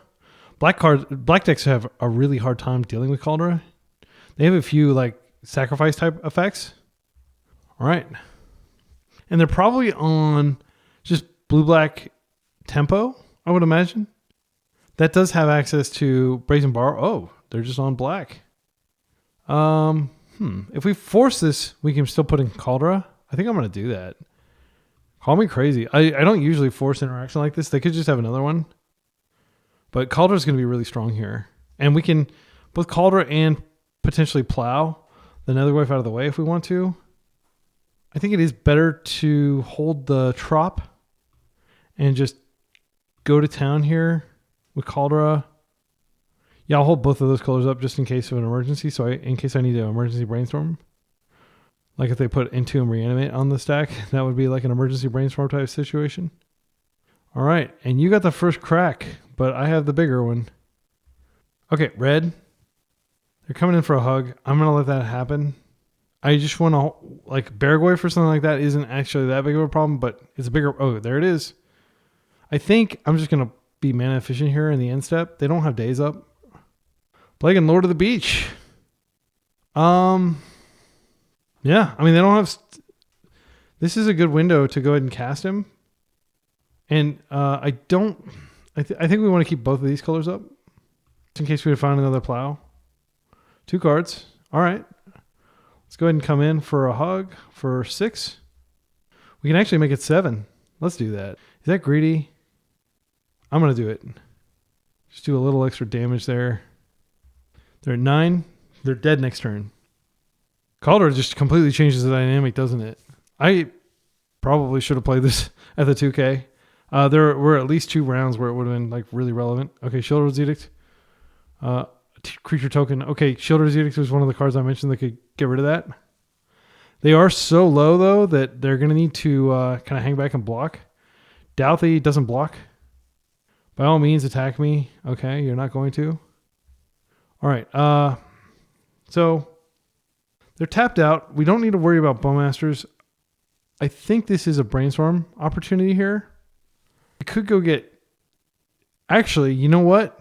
Black decks have a really hard time dealing with Kaldra. They have a few like sacrifice type effects. All right. And they're probably on just blue-black tempo, I would imagine. That does have access to Brazen Bar. Oh, they're just on black. If we force this, we can still put in Kaldra. I think I'm going to do that. Call me crazy. I don't usually force interaction like this. They could just have another one. But Kaldra is going to be really strong here. And we can both Kaldra and potentially Plow the Nethergoyf out of the way if we want to. I think it is better to hold the Trop and just go to town here with Kaldra. Yeah, I'll hold both of those colors up just in case of an emergency. So in case I need to emergency brainstorm. Like if they put Into and Reanimate on the stack, that would be like an emergency brainstorm type situation. All right. And you got the first crack, but I have the bigger one. Okay, red. They're coming in for a hug. I'm going to let that happen. I just want to, like, Baragoi for something like that isn't actually that big of a problem, but it's a bigger, oh, there it is. I think I'm just going to be mana efficient here in the end step. They don't have days up. Plagon, Lord of the Beach. Yeah, I mean, they don't have, this is a good window to go ahead and cast him. And I think we want to keep both of these colors up just in case we find another plow. 2 cards. All right. Let's go ahead and come in for a hug for 6. We can actually make it 7. Let's do that. Is that greedy? I'm going to do it. Just do a little extra damage there. They're at 9. They're dead next turn. Kaldra just completely changes the dynamic, doesn't it? I probably should have played this at the 2K. There were at least 2 rounds where it would have been like really relevant. Okay, Shieldred's Edict. Creature token. Okay, Shieldred's Edict was one of the cards I mentioned that could get rid of that. They are so low, though, that they're going to need to kind of hang back and block. Douthie doesn't block. By all means, attack me. Okay, you're not going to. All right. So they're tapped out. We don't need to worry about Bowmasters. I think this is a brainstorm opportunity here. We could go get... Actually, you know what?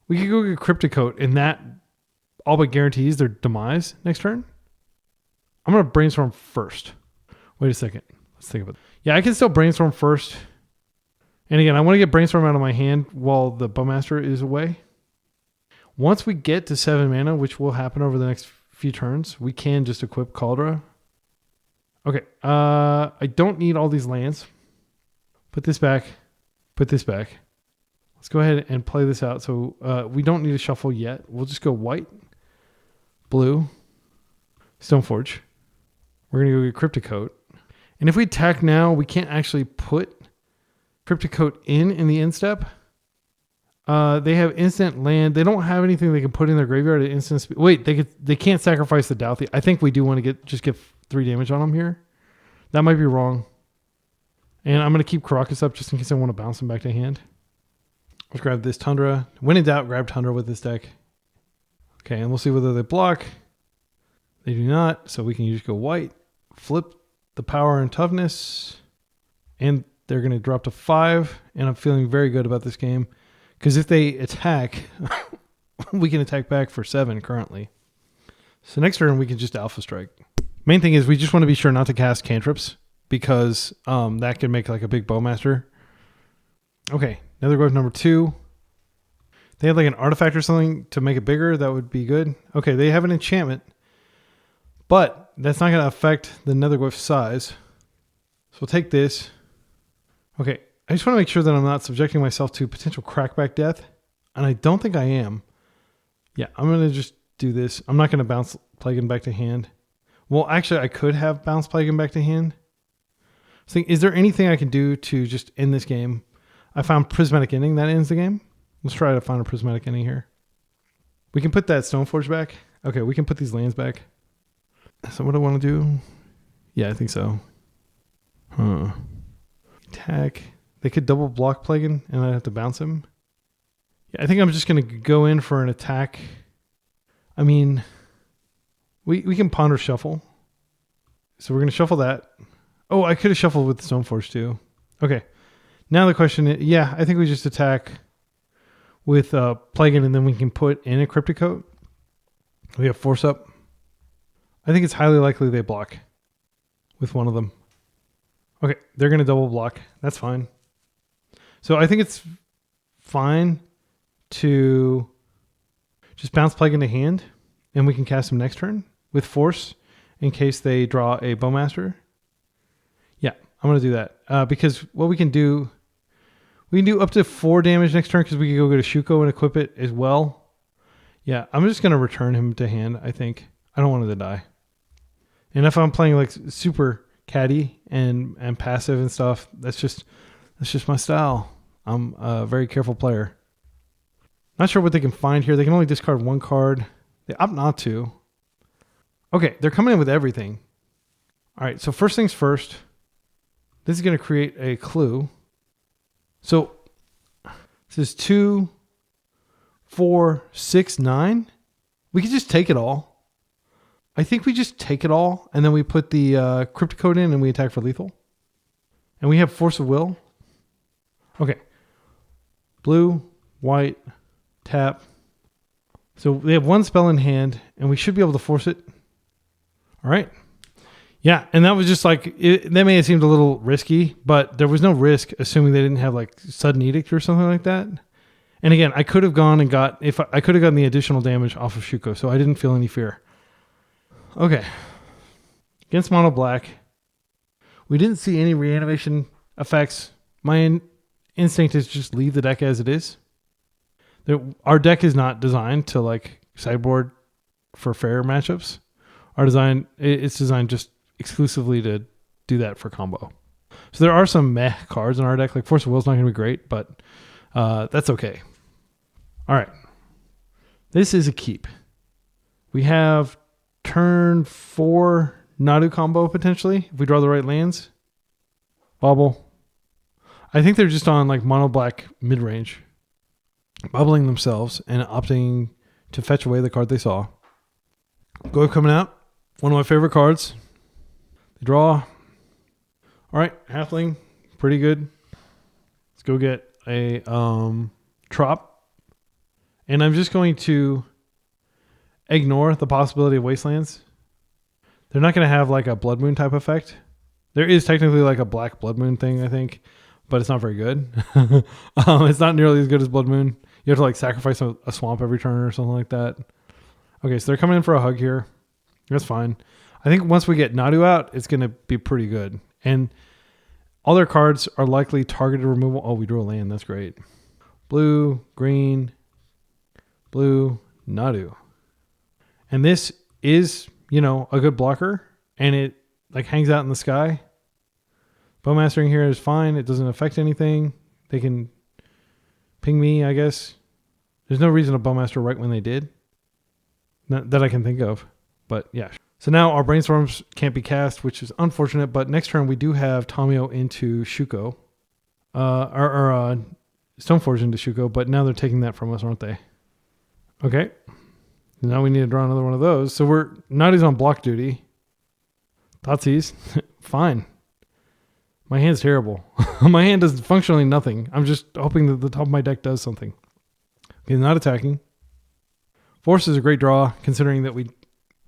We could go get Crypticoat, and that all but guarantees their demise next turn. I'm going to brainstorm first. Wait a second. Let's think about it. Yeah, I can still brainstorm first. And again, I want to get brainstorm out of my hand while the Bowmaster is away. Once we get to 7 mana, which will happen over the next few turns, we can just equip Kaldra. Okay. I don't need all these lands. Put this back. Put this back. Let's go ahead and play this out. So we don't need to shuffle yet. We'll just go white, blue, Stoneforge. We're going to go get Crypticoat. And if we attack now, we can't actually put Crypticoat in the instep. They have instant land. They don't have anything they can put in their graveyard at instant speed. Wait, they can't sacrifice the Douthie. I think we do want to just get 3 damage on them here. That might be wrong. And I'm going to keep Karakas up just in case I want to bounce them back to hand. Let's grab this Tundra. When in doubt, grab Tundra with this deck. Okay, and we'll see whether they block. They do not, so we can just go white. Flip the power and toughness. And they're going to drop to 5. And I'm feeling very good about this game. Because if they attack, we can attack back for 7 currently. So next turn, we can just Alpha Strike. Main thing is we just want to be sure not to cast cantrips. Because that can make like a big Bowmaster. Okay, Nether Growth number 2. They have like an artifact or something to make it bigger. That would be good. Okay, they have an enchantment. But that's not going to affect the Nether Glyph size. So we'll take this. Okay, I just want to make sure that I'm not subjecting myself to potential crackback death. And I don't think I am. Yeah, I'm going to just do this. I'm not going to bounce Plagon back to hand. Well, actually, I could have bounced Plagon back to hand. So is there anything I can do to just end this game? I found Prismatic Ending. That ends the game. Let's try to find a Prismatic Ending here. We can put that Stoneforge back. Okay, we can put these lands back. So what do I want to do? Yeah, I think so. Attack. They could double block Plagon and I'd have to bounce him. Yeah, I think I'm just going to go in for an attack. I mean, we can Ponder Shuffle. So we're going to shuffle that. Oh, I could have shuffled with Stoneforge too. Okay. Now the question is, yeah, I think we just attack with Plagon and then we can put in a Crypticoat. We have Force Up. I think it's highly likely they block with one of them. Okay, they're going to double block. That's fine. So I think it's fine to just bounce Plague into hand and we can cast them next turn with Force in case they draw a Bowmaster. Yeah, I'm going to do that because what we can do up to 4 damage next turn because we can go get a Shuko and equip it as well. Yeah, I'm just going to return him to hand, I think. I don't want it to die. And if I'm playing like super caddy and passive and stuff, that's just my style. I'm a very careful player. Not sure what they can find here. They can only discard 1 card. They opt not to. Okay, they're coming in with everything. All right, so first things first. This is going to create a clue. So this is 2, 4, 6, 9. We could just take it all. I think we just take it all, and then we put the Crypticoat in, and we attack for lethal. And we have Force of Will. Okay. Blue, white, tap. So they have 1 spell in hand, and we should be able to force it. All right. Yeah, and that was just like, that may have seemed a little risky, but there was no risk assuming they didn't have like Sudden Edict or something like that. And again, I could have gone and I could have gotten the additional damage off of Shuko, so I didn't feel any fear. Okay. Against mono black, we didn't see any reanimation effects. My instinct is just leave the deck as it is. Our deck is not designed to like sideboard for fair matchups. It's designed just exclusively to do that for combo. So there are some meh cards in our deck. Like Force of Will is not going to be great, but that's okay. All right. This is a keep. We have turn 4 Nadu combo potentially if we draw the right lands. Bubble. I think they're just on like mono black mid-range, bubbling themselves and opting to fetch away the card they saw. Go coming out. One of my favorite cards. They draw. All right, halfling, pretty good. Let's go get a trop. And I'm just going to ignore the possibility of wastelands. They're not going to have like a blood moon type effect. There is technically like a black blood moon thing, I think, but it's not very good. It's not nearly as good as blood moon. You have to like sacrifice a swamp every turn or something like that. Okay, so they're coming in for a hug here. That's fine. I think once we get Nadu out, it's going to be pretty good. And all their cards are likely targeted removal. Oh, we drew a land. That's great. Blue, green, blue, Nadu. And this is, a good blocker. And it like hangs out in the sky. Bowmastering here is fine. It doesn't affect anything. They can ping me, I guess. There's no reason to Bowmaster right when they did. Not that I can think of. But yeah. So now our brainstorms can't be cast, which is unfortunate. But next turn we do have Tamio into Shuko. Or Stoneforge into Shuko. But now they're taking that from us, aren't they? Okay. Now we need to draw another one of those. So Nadu's on block duty. Thoughtseize. Fine. My hand's terrible. My hand does functionally nothing. I'm just hoping that the top of my deck does something. Okay, not attacking. Force is a great draw, considering that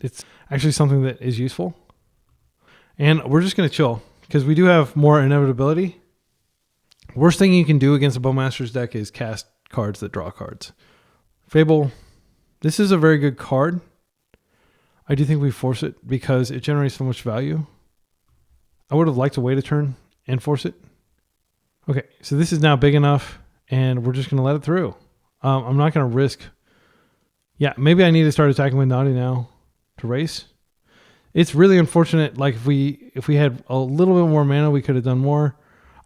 it's actually something that is useful. And we're just going to chill, because we do have more inevitability. Worst thing you can do against a Bowmaster's deck is cast cards that draw cards. Fable. This is a very good card. I do think we force it because it generates so much value. I would have liked to wait a turn and force it. Okay, so this is now big enough, and we're just going to let it through. I'm not going to risk. Yeah, maybe I need to start attacking with Nadu now to race. It's really unfortunate. Like if we had a little bit more mana, we could have done more.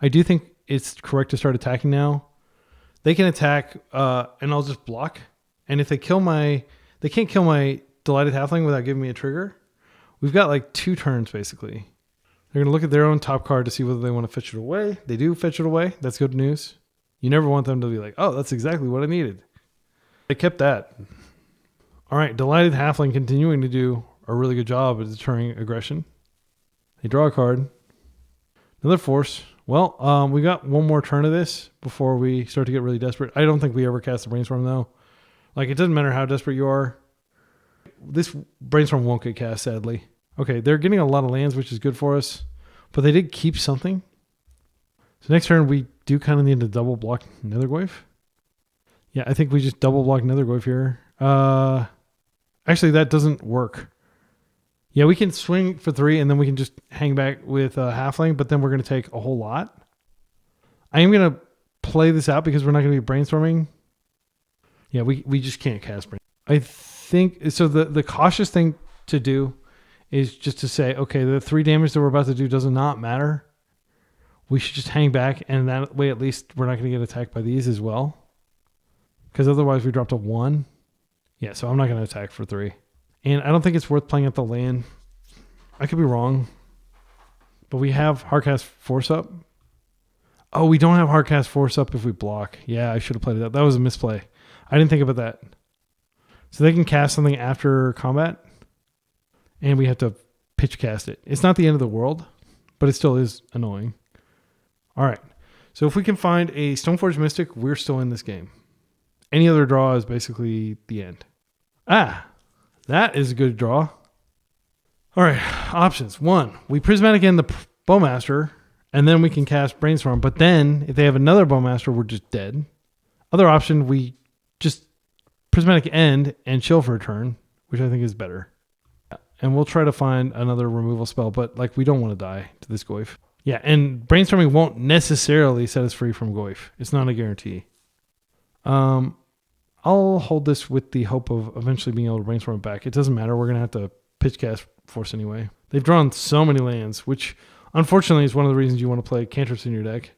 I do think it's correct to start attacking now. They can attack, and I'll just block. And if they can't kill my Delighted Halfling without giving me a trigger. We've got like 2 turns basically. They're going to look at their own top card to see whether they want to fetch it away. They do fetch it away. That's good news. You never want them to be like, oh, that's exactly what I needed. They kept that. All right, Delighted Halfling continuing to do a really good job at deterring aggression. They draw a card. Another force. Well, we got one more turn of this before we start to get really desperate. I don't think we ever cast a brainstorm though. Like it doesn't matter how desperate you are. This brainstorm won't get cast, sadly. Okay, they're getting a lot of lands, which is good for us. But they did keep something. So next turn, we do kind of need to double block Nethergoyf. Yeah, I think we just double block Nethergoyf here. Actually, that doesn't work. Yeah, we can swing for 3, and then we can just hang back with Halfling, but then we're going to take a whole lot. I am going to play this out because we're not going to be brainstorming. Yeah, we just can't cast brainstorm. I think, so the cautious thing to do is just to say, okay, the 3 damage that we're about to do does not matter. We should just hang back, and that way at least we're not going to get attacked by these as well. Because otherwise we drop to 1. Yeah, so I'm not going to attack for 3. And I don't think it's worth playing at the land. I could be wrong. But we have Hardcast Force up. Oh, we don't have Hardcast Force up if we block. Yeah, I should have played it out. That was a misplay. I didn't think about that. So they can cast something after combat. And we have to pitch cast it. It's not the end of the world, but it still is annoying. All right. So if we can find a Stoneforge Mystic, we're still in this game. Any other draw is basically the end. Ah, that is a good draw. All right, options. 1, we Prismatic End the Bowmaster, and then we can cast Brainstorm. But then, if they have another Bowmaster, we're just dead. Other option, we just Prismatic End and chill for a turn, which I think is better. And we'll try to find another removal spell, but like we don't want to die to this Goyf. Yeah, and Brainstorming won't necessarily set us free from Goyf. It's not a guarantee. I'll hold this with the hope of eventually being able to Brainstorm it back. It doesn't matter. We're going to have to pitch cast Force anyway. They've drawn so many lands, which unfortunately is one of the reasons you want to play cantrips in your deck.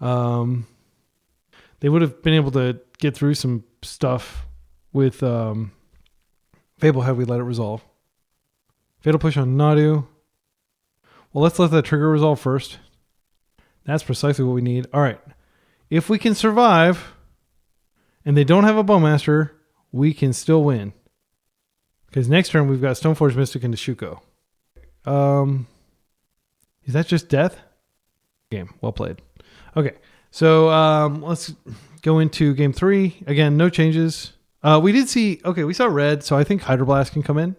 They would have been able to get through some stuff with Fable had we let it resolve. Fatal Push on Nadu. Well, let's let that trigger resolve first. That's precisely what we need. All right. If we can survive and they don't have a Bowmaster, we can still win. Because next turn we've got Stoneforge Mystic into Shuko. Is that just death? Game. Well played. Okay. So let's go into game 3. Again, no changes. We did see... Okay, we saw red, so I think Hydroblast can come in.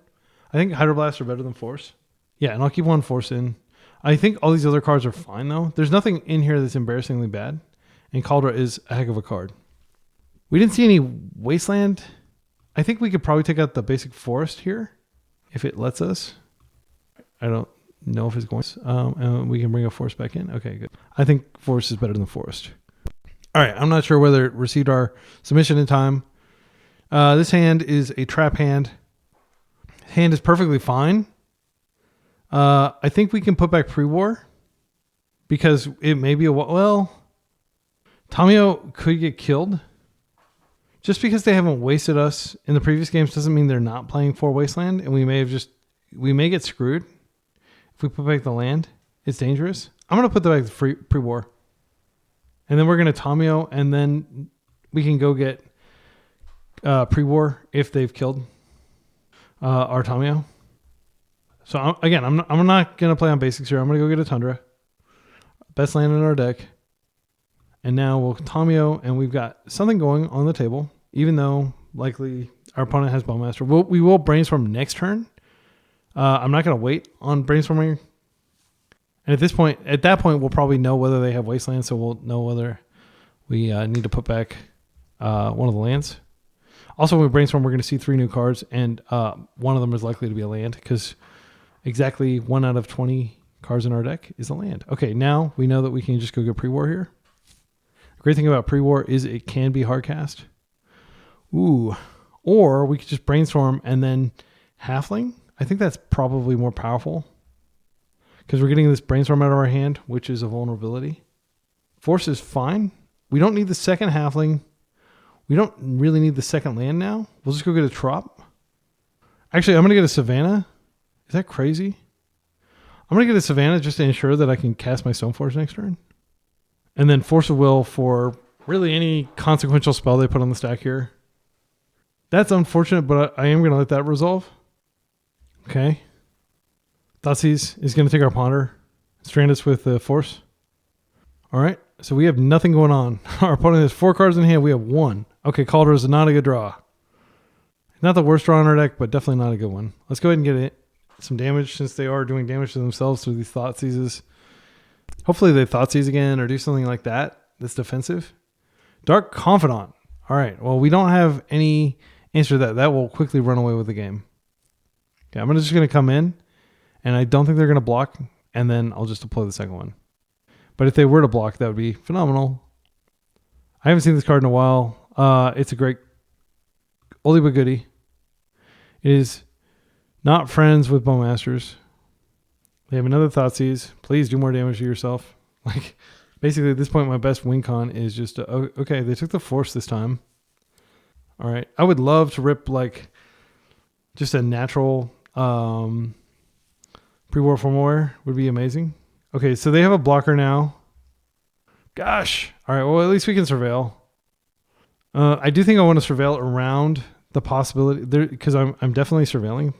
I think Hydroblasts are better than Force. Yeah, and I'll keep one Force in. I think all these other cards are fine, though. There's nothing in here that's embarrassingly bad. And Kaldra is a heck of a card. We didn't see any Wasteland. I think we could probably take out the basic Forest here, if it lets us. I don't know if it's going to. And we can bring a Forest back in. Okay, good. I think Forest is better than Forest. All right, I'm not sure whether it received our submission in time. This hand is a trap hand. Hand is perfectly fine. I think we can put back pre-war because it may be Tamio could get killed. Just because they haven't wasted us in the previous games doesn't mean they're not playing for Wasteland, and we may get screwed if we put back the land. It's dangerous. I'm going to put back the pre-war. And then we're going to Tamio, and then we can go get pre-war if they've killed our Tamio. So I'm not going to play on basics here. I'm going to go get a Tundra. Best land in our deck. And now we'll Tamio, and we've got something going on the table, even though likely our opponent has Bowmaster. We will Brainstorm next turn. I'm not going to wait on Brainstorming. And at that point, we'll probably know whether they have Wasteland, so we'll know whether we need to put back one of the lands. Also, when we Brainstorm, we're going to see 3 new cards, and one of them is likely to be a land, because exactly 1 out of 20 cards in our deck is a land. Okay, now we know that we can just go get pre-war here. The great thing about pre-war is it can be hardcast. Ooh. Or we could just Brainstorm and then Halfling. I think that's probably more powerful because we're getting this Brainstorm out of our hand, which is a vulnerability. Force is fine. We don't need the second Halfling. We don't really need the second land now. We'll just go get a Trop. Actually, I'm going to get a Savannah. Is that crazy? I'm going to get a Savannah just to ensure that I can cast my Stoneforge next turn. And then Force of Will for really any consequential spell they put on the stack here. That's unfortunate, but I am going to let that resolve. Okay. Thoughtseize is going to take our Ponder. Strand us with the Force. All right. So we have nothing going on. Our opponent has 4 cards in hand. We have 1. Okay, Kaldra is not a good draw. Not the worst draw in our deck, but definitely not a good one. Let's go ahead and get it. Some damage since they are doing damage to themselves through these Thoughtseizes. Hopefully they Thoughtseize again or do something like that that's defensive. Dark Confidant. All right. Well, we don't have any answer to that. That will quickly run away with the game. Okay, I'm just going to come in, and I don't think they're going to block, and then I'll just deploy the second one. But if they were to block, that would be phenomenal. I haven't seen this card in a while. It's a great oldie but goodie. It is not friends with Bowmasters. They have another Thoughtseize. Please do more damage to yourself. Like, basically at this point, my best win con is just, okay, they took the Force this time. All right. I would love to rip like just a natural pre-war for more would be amazing. Okay, so they have a blocker now. Gosh. All right, well, at least we can surveil. I do think I want to surveil around the possibility there because I'm definitely surveilling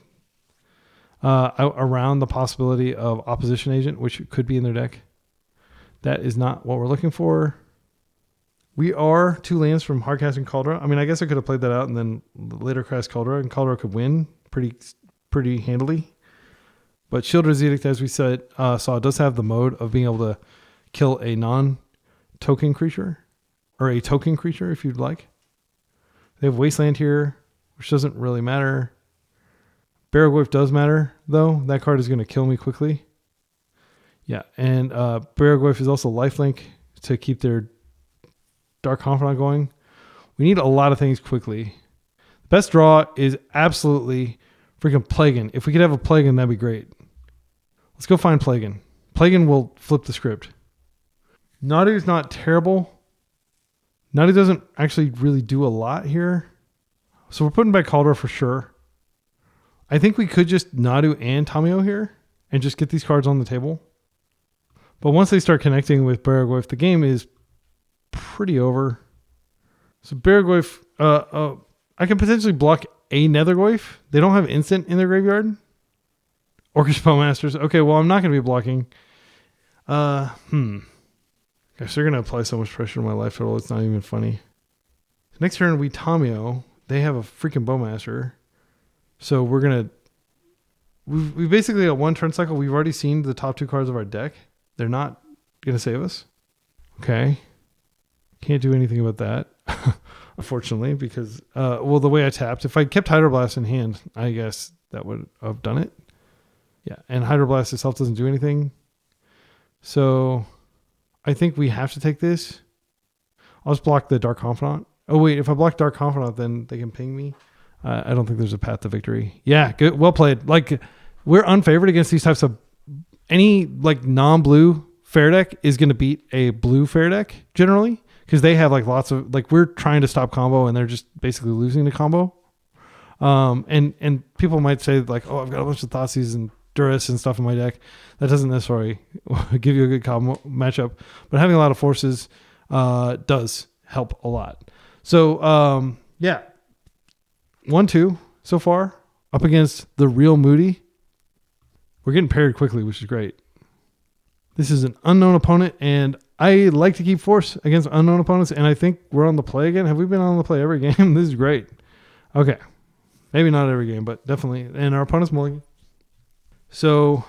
around the possibility of opposition agent, which could be in their deck. That is not what we're looking for. We are 2 lands from hardcasting Kaldra. I mean, I guess I could have played that out and then later cast Kaldra, and Kaldra could win pretty handily. But Shieldred's Edict, as we said, saw, does have the mode of being able to kill a non-token creature, or a token creature if you'd like. They have Wasteland here, which doesn't really matter. Barraglyph does matter, though. That card is going to kill me quickly. Yeah, and Barraglyph is also lifelink to keep their Dark Confidant going. We need a lot of things quickly. The best draw is absolutely freaking Plagon. If we could have a Plagon, that'd be great. Let's go find Plagon. Plagon will flip the script. Nadu's not terrible. Nadu doesn't actually really do a lot here. So we're putting back Kaldra for sure. I think we could just Nadu and Tamiyo here and just get these cards on the table. But once they start connecting with Barraglyph, the game is pretty over. So Barraglyph, I can potentially block a Netherglyph. They don't have instant in their graveyard. Orcish Bowmasters. Okay, well, I'm not going to be blocking. Gosh, they're going to apply so much pressure to my life total. It's not even funny. Next turn, we Tamiyo. They have a freaking Bowmaster. So we're going to... We basically, at one turn cycle, we've already seen the top two cards of our deck. They're not going to save us. Okay. Can't do anything about that, unfortunately, because, well, the way I tapped, if I kept Hydroblast in hand, I guess that would have done it. Yeah, and Hydroblast itself doesn't do anything. So I think we have to take this. I'll just block the Dark Confidant. Oh, wait, if I block Dark Confidant, then they can ping me. I don't think there's a path to victory. Yeah, good. Well played. Like, we're unfavored against these types of... Any, like, non-blue fair deck is going to beat a blue fair deck, generally. Because they have, like, lots of... Like, we're trying to stop combo, and they're just basically losing the combo. And people might say, like, oh, I've got a bunch of Thoughtseize and Duress and stuff in my deck. That doesn't necessarily give you a good combo matchup. But having a lot of forces does help a lot. So, yeah. 1-2 so far. Up against the real Moody. We're getting paired quickly, which is great. This is an unknown opponent, and I like to keep force against unknown opponents, and I think we're on the play again. Have we been on the play every game? This is great. Okay. Maybe not every game, but definitely. And our opponent's mulligan. So,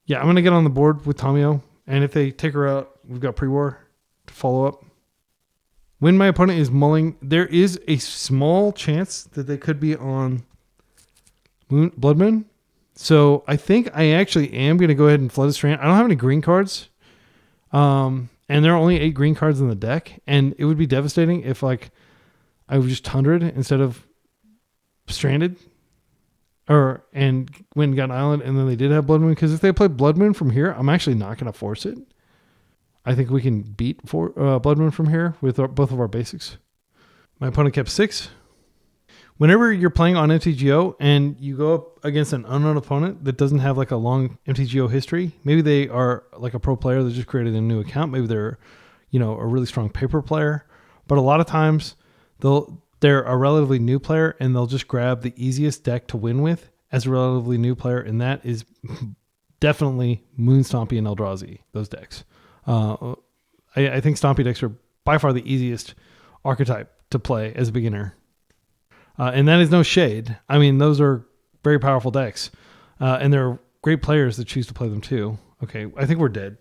yeah, I'm going to get on the board with Tamiyo, and if they take her out, we've got pre-war to follow up. When my opponent is mulling, there is a small chance that they could be on Blood Moon. So I think I actually am going to go ahead and Flooded Strand. I don't have any green cards. And there are only 8 green cards in the deck. And it would be devastating if, like, I was just 100 instead of Stranded. And went and got an island, and then they did have Blood Moon. Because if they play Blood Moon from here, I'm actually not going to force it. I think we can beat Blood Moon from here with both of our basics. My opponent kept 6. Whenever you're playing on MTGO and you go up against an unknown opponent that doesn't have like a long MTGO history, maybe they are like a pro player that just created a new account. Maybe they're, a really strong paper player. But a lot of times they're a relatively new player and they'll just grab the easiest deck to win with as a relatively new player. And that is definitely Moon Stompy and Eldrazi, those decks. I think Stompy decks are by far the easiest archetype to play as a beginner. And that is no shade. I mean, those are very powerful decks. And there are great players that choose to play them too. Okay, I think we're dead.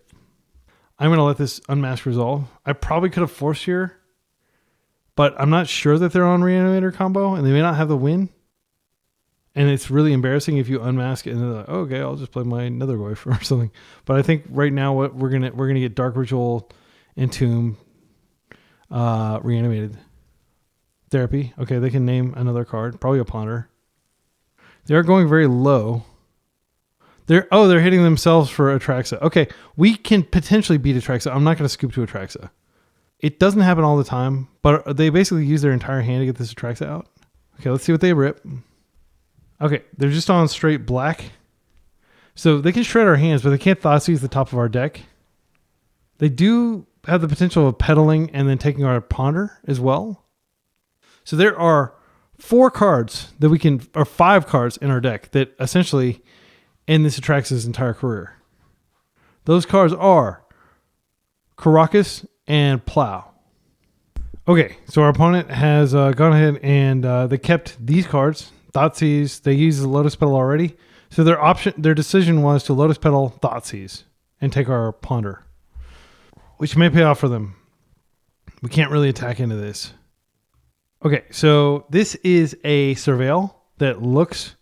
I'm going to let this unmask resolve. I probably could have forced here, but I'm not sure that they're on Reanimator combo, and they may not have the win. And it's really embarrassing if you unmask it and they're like, oh, okay, I'll just play my Netherglyph or something. But I think right now what we're gonna get Dark Ritual, Entomb, Reanimated. Therapy. Okay, they can name another card, probably a Ponder. They're going very low. They're hitting themselves for Atraxa. Okay, we can potentially beat Atraxa. I'm not going to scoop to Atraxa. It doesn't happen all the time, but they basically use their entire hand to get this Atraxa out. Okay, let's see what they rip. Okay, they're just on straight black. So they can shred our hands, but they can't Thoughtseize the top of our deck. They do have the potential of peddling and then taking our Ponder as well. So there are 4 cards that we can, or 5 cards in our deck that essentially end this Atraxa's entire career. Those cards are Karakas and Plow. Okay, so our opponent has gone ahead and they kept these cards. Thoughtseize, they used the Lotus Petal already. So their decision was to Lotus Petal Thoughtseize and take our Ponder, which may pay off for them. We can't really attack into this. Okay, so this is a Surveil that looks...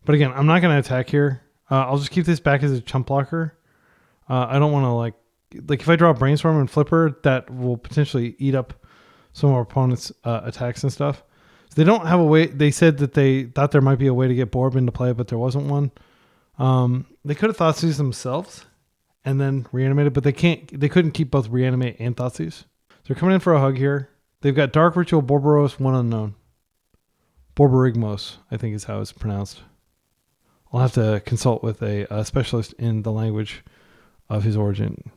But again, I'm not going to attack here. I'll just keep this back as a chump blocker. I don't want to like if I draw Brainstorm and Flipper, that will potentially eat up some of our opponent's attacks and stuff. So they don't have a way. They said that they thought there might be a way to get Borb into play, but there wasn't one. They could have Thoughtseize themselves and then reanimated, but they can't. They couldn't keep both reanimate and Thoughtseize. So they're coming in for a hug here. They've got Dark Ritual, Borboros, one unknown. Borborygmos, I think is how it's pronounced. I'll have to consult with a specialist in the language of his origin.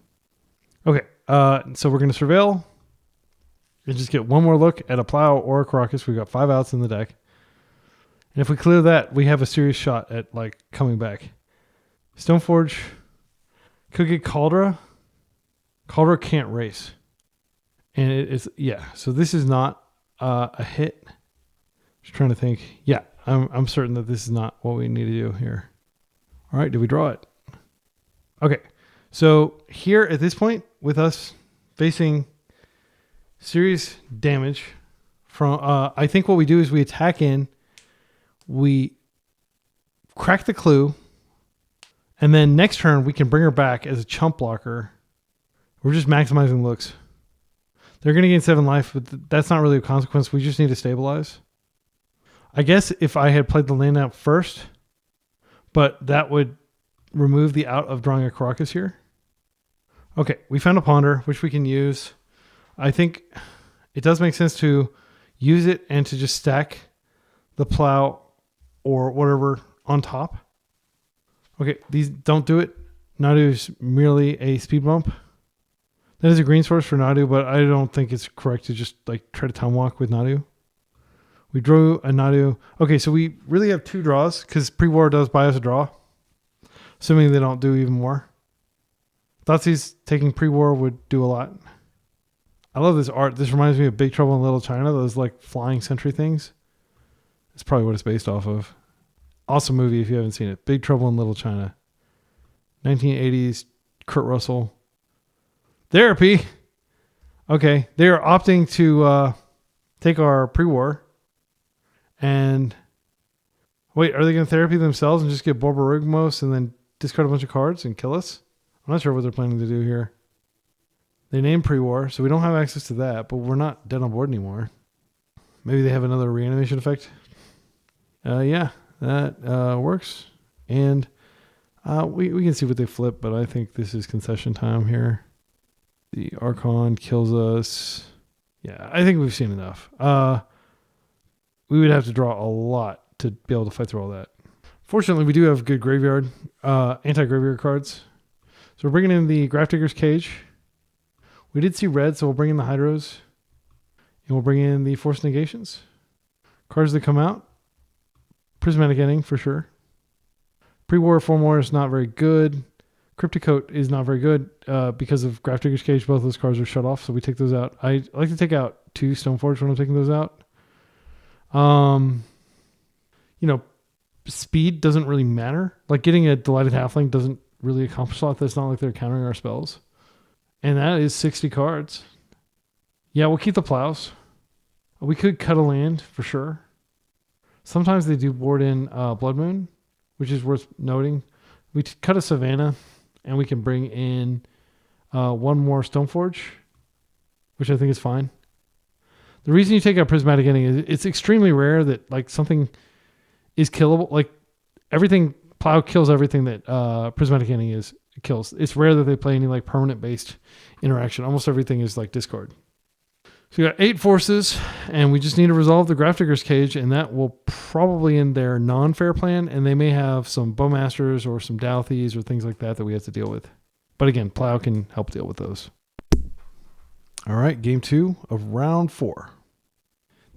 Okay, so we're going to Surveil and just get one more look at a Plow or a Karakas. We've got 5 outs in the deck. And if we clear that, we have a serious shot at like coming back. Stoneforge could get Kaldra. Kaldra can't race. And it's, yeah, so this is not a hit. Just trying to think. Yeah, I'm certain that this is not what we need to do here. All right, did we draw it? Okay, so here at this point, with us facing serious damage from, I think what we do is we attack in, we crack the clue, and then next turn we can bring her back as a chump blocker. We're just maximizing looks. They're going to gain 7 life, but that's not really a consequence. We just need to stabilize. I guess if I had played the land out first, but that would remove the out of drawing a Karakas here. Okay, we found a Ponder, which we can use. I think it does make sense to use it and to just stack the Plow or whatever on top. Okay, these don't do it. Nadu is merely a speed bump. That is a green source for Nadu, but I don't think it's correct to just like try to time walk with Nadu. We drew a Nadu. Okay, so we really have 2 draws because pre-war does buy us a draw. Assuming they don't do even more. Thoughtseize taking pre-war would do a lot. I love this art. This reminds me of Big Trouble in Little China. Those like flying sentry things. That's probably what it's based off of. Awesome movie if you haven't seen it. Big Trouble in Little China. 1980s. Kurt Russell. Therapy. Okay, they are opting to take our pre-war. And wait, are they going to therapy themselves and just get Borborygmos and then discard a bunch of cards and kill us? I'm not sure what they're planning to do here. They named pre-war, so we don't have access to that, but we're not dead on board anymore. Maybe they have another reanimation effect. Yeah, that works. And we can see what they flip, but I think this is concession time here. The Archon kills us. Yeah, I think we've seen enough. We would have to draw a lot to be able to fight through all that. Fortunately, we do have good graveyard, anti-graveyard cards. So we're bringing in the Grafdigger's Cage. We did see red, so we'll bring in the Hydros. And we'll bring in the Force Negations. Cards that come out. Prismatic Ending, for sure. Pre-War, 4 more is not very good. Crypticoat is not very good because of Grafdigger's Cage. Both those cards are shut off, so we take those out. I like to take out 2 Stoneforge when I'm taking those out. You know, speed doesn't really matter. Like getting a Delighted Halfling doesn't really accomplish a lot. That's not like they're countering our spells. And that is 60 cards. Yeah, we'll keep the Plows. We could cut a land for sure. Sometimes they do board in Blood Moon, which is worth noting. We cut a Savannah and we can bring in 1 more Stoneforge, which I think is fine. The reason you take out Prismatic Ending is it's extremely rare that like something is killable. Like everything, Plow kills everything that Prismatic Ending kills. It's rare that they play any like permanent based interaction. Almost everything is like discard. So you got 8 forces, and we just need to resolve the Grafdigger's Cage, and that will probably end their non-fair plan, and they may have some Bowmasters or some Douthies or things like that we have to deal with. But again, Plow can help deal with those. All right, game 2 of round 4.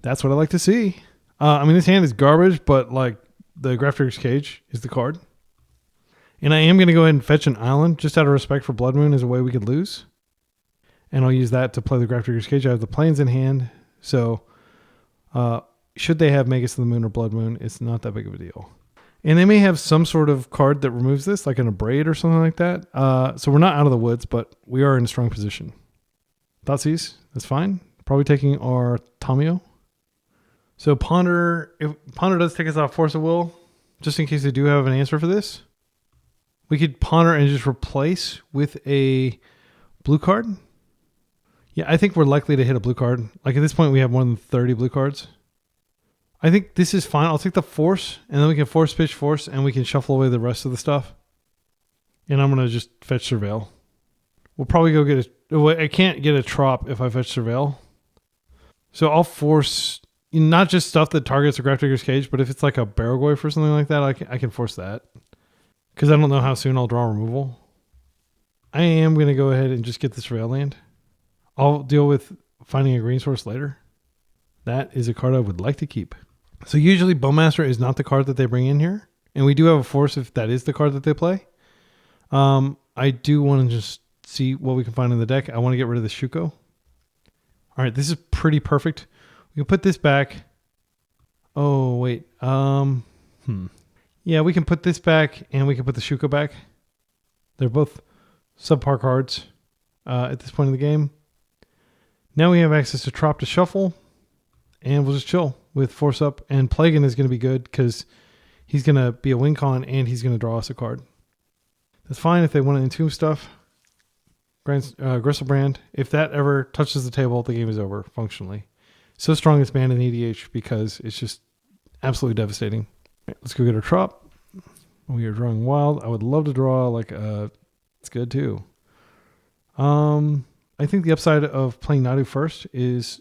That's what I like to see. I mean, this hand is garbage, but like the Grafdigger's Cage is the card. And I am going to go ahead and fetch an island just out of respect for Blood Moon as a way we could lose. And I'll use that to play the Grafdigger's Cage. I have the plains in hand. So should they have Magus of the Moon or Blood Moon, it's not that big of a deal. And they may have some sort of card that removes this, like an Abrade or something like that. So we're not out of the woods, but we are in a strong position. Thoughtseize, that's fine. Probably taking our Tamio. So Ponder, if Ponder does take us off Force of Will, just in case they do have an answer for this, we could Ponder and just replace with a blue card. Yeah, I think we're likely to hit a blue card. Like at this point, we have more than 30 blue cards. I think this is fine. I'll take the Force, and then we can Force pitch Force, and we can shuffle away the rest of the stuff. And I'm going to just fetch Surveil. We'll probably go get I can't get a Trop if I fetch Surveil. So I'll force, not just stuff that targets a Grafdigger's Cage, but if it's like a Barrowgoyf or something like that, I can force that. Because I don't know how soon I'll draw removal. I am going to go ahead and just get the Surveil land. I'll deal with finding a green source later. That is a card I would like to keep. So usually Bowmaster is not the card that they bring in here. And we do have a Force if that is the card that they play. I do want to just see what we can find in the deck. I want to get rid of the Shuko. All right, this is pretty perfect. We can put this back. Oh, wait. Yeah, we can put this back and we can put the Shuko back. They're both subpar cards at this point in the game. Now we have access to Trop to shuffle. And we'll just chill with Force Up. And Plagon is going to be good because he's going to be a win con and he's going to draw us a card. That's fine if they want to entomb stuff. Gristlebrand. If that ever touches the table, the game is over functionally. So strong it's banned in EDH because it's just absolutely devastating. Right, let's go get our Trop. We are drawing wild. I would love to draw like a... It's good too. I think the upside of playing Nadu first is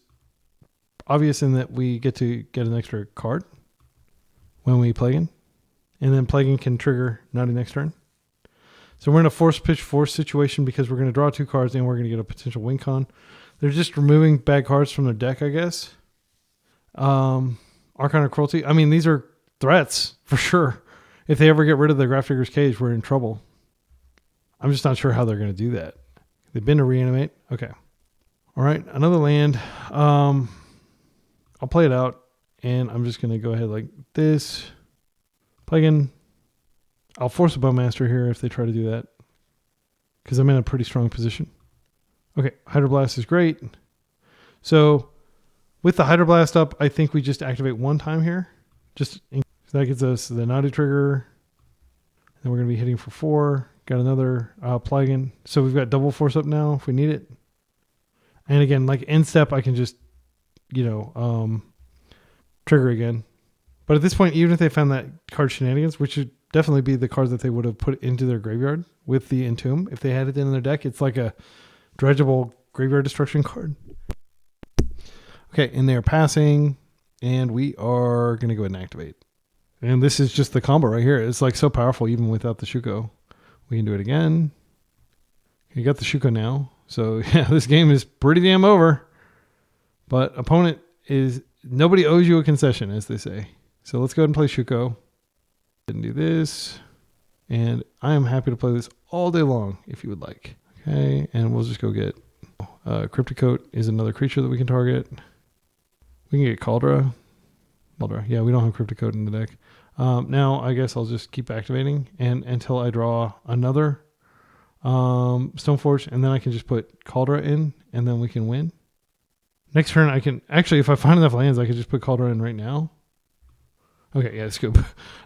obvious in that we get to get an extra card when we Plagon. And then Plagon can trigger Nadu next turn. So we're in a Force pitch Force situation because we're going to draw 2 cards and we're going to get a potential win con. They're just removing bad cards from their deck, I guess. Archon of Cruelty. I mean, these are threats for sure. If they ever get rid of the Grafdigger's Cage, we're in trouble. I'm just not sure how they're going to do that. They've been to reanimate. Okay. All right. Another land. I'll play it out, and I'm just going to go ahead like this. Plagon. I'll force a Bowmaster here if they try to do that, because I'm in a pretty strong position. Okay, Hydroblast is great. So with the Hydroblast up, I think we just activate 1 time here. So that gets us the Nadu trigger. And we're going to be hitting for 4. Got another Plagon. So we've got double Force Up now if we need it. And again, like end step, I can just trigger again. But at this point, even if they found that card Shenanigans, which would definitely be the card that they would have put into their graveyard with the Entomb, if they had it in their deck, it's like a dredgeable graveyard destruction card. Okay, and they're passing, and we are going to go ahead and activate. And this is just the combo right here. It's like so powerful even without the Shuko. We can do it again. You got the Shuko now. So yeah, this game is pretty damn over. But opponent is, nobody owes you a concession, as they say. So let's go ahead and play Shuko. And do this. And I am happy to play this all day long if you would like. Okay, and we'll just go get Crypticoat is another creature that we can target. We can get Kaldra. Yeah, we don't have Crypticoat in the deck. Now I guess I'll just keep activating and until I draw another Stoneforge, and then I can just put Kaldra in, and then we can win. Next turn I can actually, if I find enough lands, I can just put Kaldra in right now. Okay, yeah, scoop.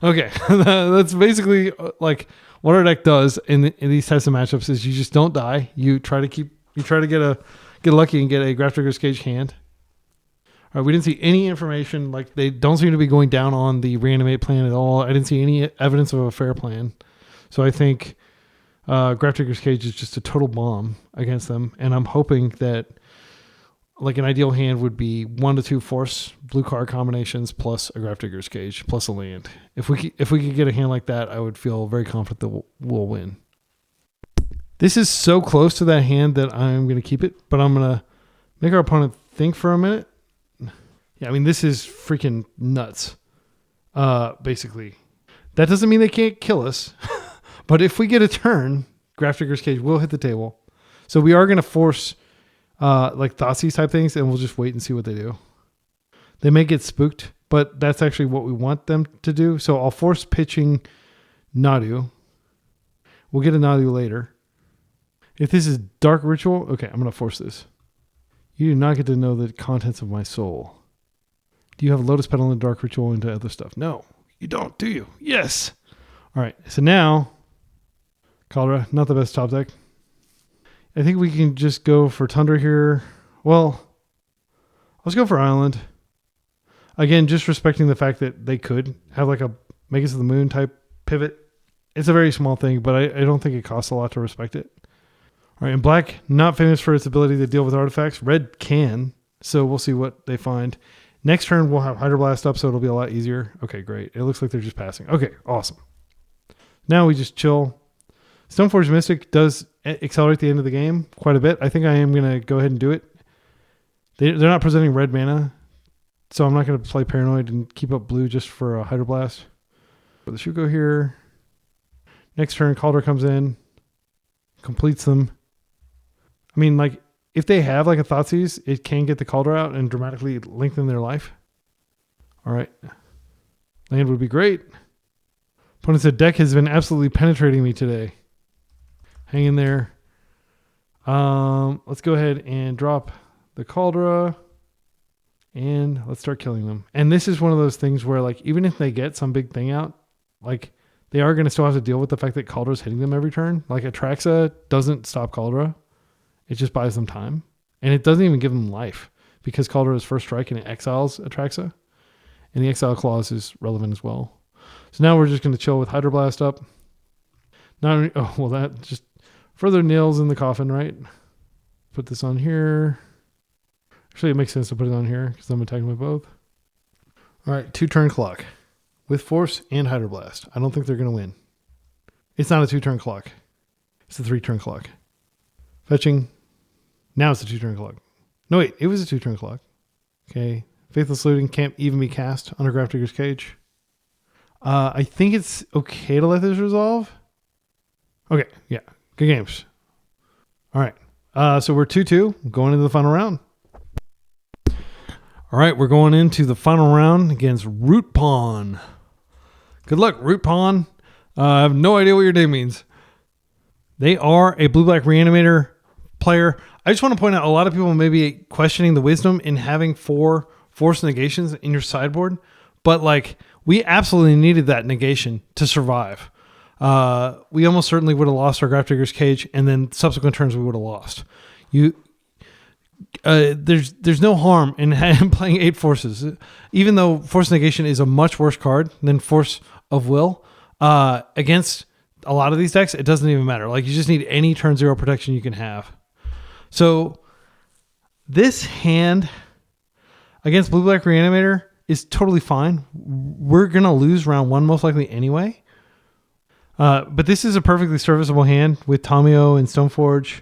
Okay, that's basically like what our deck does in these types of matchups. Is you just don't die. You try to get lucky and get a Grafdigger's Cage hand. All right, we didn't see any information. Like they don't seem to be going down on the reanimate plan at all. I didn't see any evidence of a fair plan. So I think Grafdigger's Cage is just a total bomb against them, and I'm hoping that like an ideal hand would be 1 to 2 force blue card combinations plus a Grafdigger's Cage plus a land. If we could get a hand like that, I would feel very confident that we'll win. This is so close to that hand that I'm going to keep it, but I'm going to make our opponent think for a minute. Yeah, I mean, this is freaking nuts, basically. That doesn't mean they can't kill us, but if we get a turn, Grafdigger's Cage will hit the table. So we are going to force like Thoughtseize type things, and we'll just wait and see what they do. They may get spooked but that's actually what we want them to do. So I'll force pitching Nadu. We'll get a Nadu later. If this is Dark Ritual, okay, I'm going to force this. You do not get to know the contents of my soul. Do you have Lotus Petal and Dark Ritual into other stuff? No, you don't, do you? Yes. All right, so now, Kaldra, not the best top deck. I think we can just go for Tundra here. Well, let's go for Island. Again, just respecting the fact that they could have like a Make It to the Moon type pivot. It's a very small thing, but I don't think it costs a lot to respect it. All right, and black, not famous for its ability to deal with artifacts. Red can, so we'll see what they find. Next turn, we'll have Hydroblast up, so it'll be a lot easier. Okay, great. It looks like they're just passing. Okay, awesome. Now we just chill. Stoneforge Mystic does accelerate the end of the game quite a bit. I think I am going to go ahead and do it. They're not presenting red mana, so I'm not going to play Paranoid and keep up blue just for a Hydroblast. The Shuko here. Next turn, Kaldra comes in, completes them. I mean, like, if they have like a Thoughtseize, it can get the Kaldra out and dramatically lengthen their life. All right. Land would be great. Opponent said deck has been absolutely penetrating me today. Hang in there. Let's go ahead and drop the Kaldra. And let's start killing them. And this is one of those things where, like, even if they get some big thing out, like, they are going to still have to deal with the fact that Kaldra's hitting them every turn. Like, Atraxa doesn't stop Kaldra. It just buys them time. And it doesn't even give them life because Kaldra is first strike and it exiles Atraxa. And the exile clause is relevant as well. So now we're just going to chill with Hydroblast up. That just further nails in the coffin, right? Put this on here. Actually, it makes sense to put it on here because I'm attacking with both. All right, 2-turn clock with Force and Hydroblast. I don't think they're going to win. It's not a 2-turn clock. It's a 3-turn clock. Fetching. Now it's a 2-turn clock. No, wait. It was a 2-turn clock. Okay. Faithless Looting can't even be cast under Grafdigger's Cage. I think it's okay to let this resolve. Okay. Yeah. Good games. All right. So we're 2-2 going into the final round. All right. We're going into the final round against Root Pawn. Good luck, Root Pawn. I have no idea what your name means. They are a blue-black Reanimator player. I just want to point out a lot of people may be questioning the wisdom in having 4 force negations in your sideboard, but like we absolutely needed that negation to survive. We almost certainly would have lost our Grafdigger's Cage, and then subsequent turns we would have lost. There's no harm in playing 8 forces, even though force negation is a much worse card than Force of Will against a lot of these decks. It doesn't even matter. Like, you just need any turn 0 protection you can have. So this hand against blue-black Reanimator is totally fine. We're going to lose round 1 most likely anyway. But this is a perfectly serviceable hand with Tamio and Stoneforge.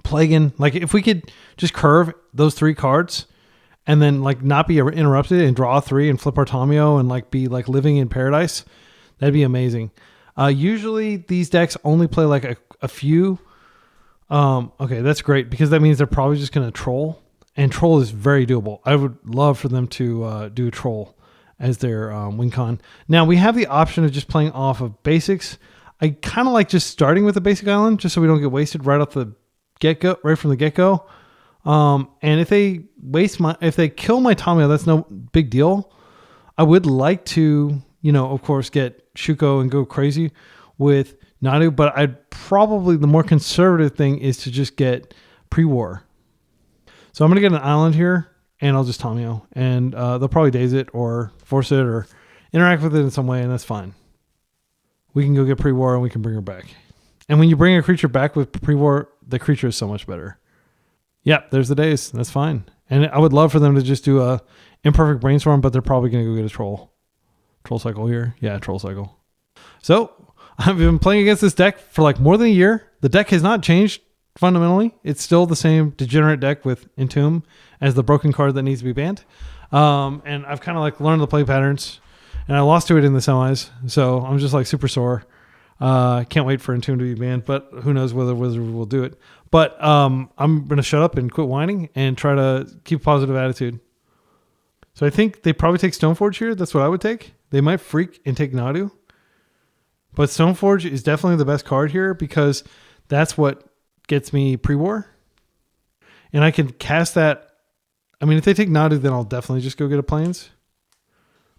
Plagon. Like, if we could just curve those 3 cards and then like not be interrupted and draw 3 and flip our Tamio and like be like living in paradise, that'd be amazing. Usually these decks only play like a few. Okay, that's great because that means they're probably just going to troll, and troll is very doable. I would love for them to do troll as their win con. Now we have the option of just playing off of basics. I kind of like just starting with a basic island just so we don't get wasted right from the get-go. And if they kill my Tamio, that's no big deal. I would like to, of course, get Shuko and go crazy with Nadu, but the more conservative thing is to just get pre-war. So I'm going to get an island here, and I'll just Tamio, and they'll probably daze it or force it or interact with it in some way, and that's fine. We can go get pre-war, and we can bring her back. And when you bring a creature back with pre-war, the creature is so much better. Yep, there's the daze. That's fine. And I would love for them to just do a imperfect brainstorm, but they're probably going to go get a troll. Troll cycle here. Yeah, troll cycle. So I've been playing against this deck for like more than a year. The deck has not changed fundamentally. It's still the same degenerate deck with Entomb as the broken card that needs to be banned. And I've kind of like learned the play patterns, and I lost to it in the semis. So I'm just like super sore. Can't wait for Entomb to be banned, but who knows whether Wizard will do it. But I'm going to shut up and quit whining and try to keep a positive attitude. So I think they probably take Stoneforge here. That's what I would take. They might freak and take Nadu. But Stoneforge is definitely the best card here because that's what gets me pre-war. And I can cast that. I mean, if they take Nadu, then I'll definitely just go get a Plains.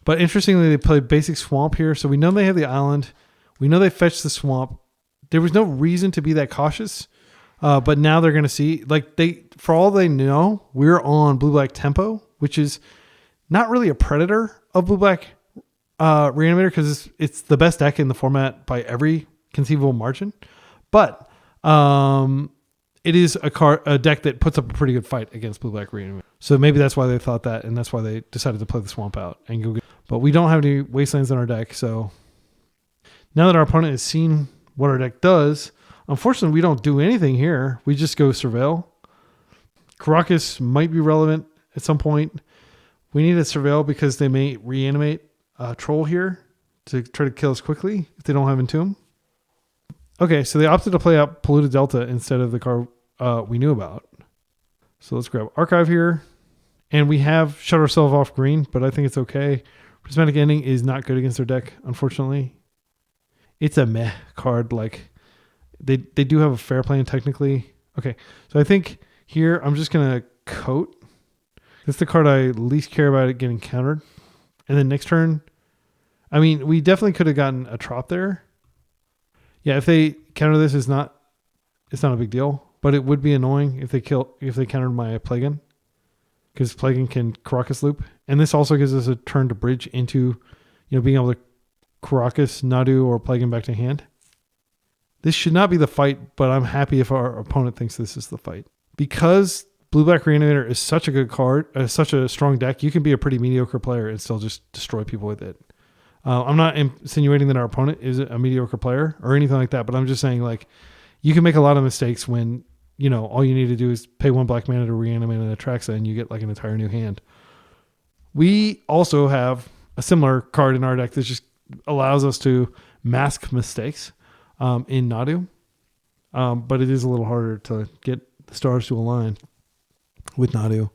But interestingly, they play basic Swamp here. So we know they have the island. We know they fetched the Swamp. There was no reason to be that cautious. But now they're going to see, like for all they know, we're on blue-black tempo, which is not really a predator of blue-black Reanimator because it's the best deck in the format by every conceivable margin. But it is a deck that puts up a pretty good fight against blue-black Reanimator. So maybe that's why they thought that, and that's why they decided to play the Swamp out and go get. But we don't have any Wastelands in our deck, so now that our opponent has seen what our deck does, unfortunately we don't do anything here. We just go Surveil. Karakas might be relevant at some point. We need a Surveil because they may reanimate a Troll here to try to kill us quickly if they don't have Entomb. Okay, so they opted to play out Polluted Delta instead of the card we knew about. So let's grab Archive here. And we have shut ourselves off green, but I think it's okay. Prismatic Ending is not good against their deck, unfortunately. It's a meh card. Like they do have a fair play technically. Okay, so I think here I'm just going to Coat. That's the card I least care about it getting countered. And then next turn, I mean, we definitely could have gotten a Trop there. Yeah, if they counter this, it's not a big deal. But it would be annoying if they countered my Plagon. Because Plagon can Karakas loop. And this also gives us a turn to bridge into, being able to Karakas, Nadu, or Plagon back to hand. This should not be the fight, but I'm happy if our opponent thinks this is the fight. Because Blue-Black Reanimator is such a good card, such a strong deck, you can be a pretty mediocre player and still just destroy people with it. I'm not insinuating that our opponent is a mediocre player or anything like that, but I'm just saying like you can make a lot of mistakes when, all you need to do is pay 1 black mana to reanimate an Atraxa and you get like an entire new hand. We also have a similar card in our deck that just allows us to mask mistakes in Nadu, but it is a little harder to get the stars to align with Nadu.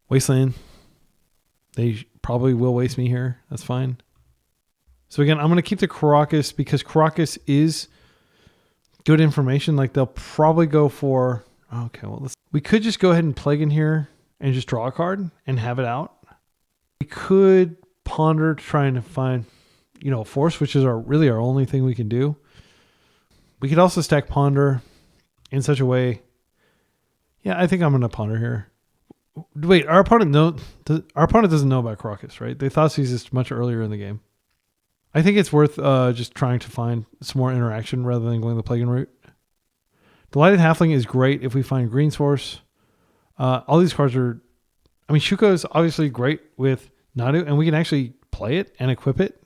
Wasteland, they probably will waste me here. That's fine. So again, I'm going to keep the Karakas because Karakas is good information. Like they'll probably go for, okay, well, we could just go ahead and Plague in here and just draw a card and have it out. We could ponder trying to find, a force, which is really our only thing we can do. We could also stack Ponder in such a way. Yeah, I think I'm going to Ponder here. Wait, our opponent doesn't know about Karakas, right? They thought this much earlier in the game. I think it's worth just trying to find some more interaction rather than going the Plague route. Delighted Halfling is great if we find Green Source. All these cards are... I mean, Shuko is obviously great with Nadu, and we can actually play it and equip it.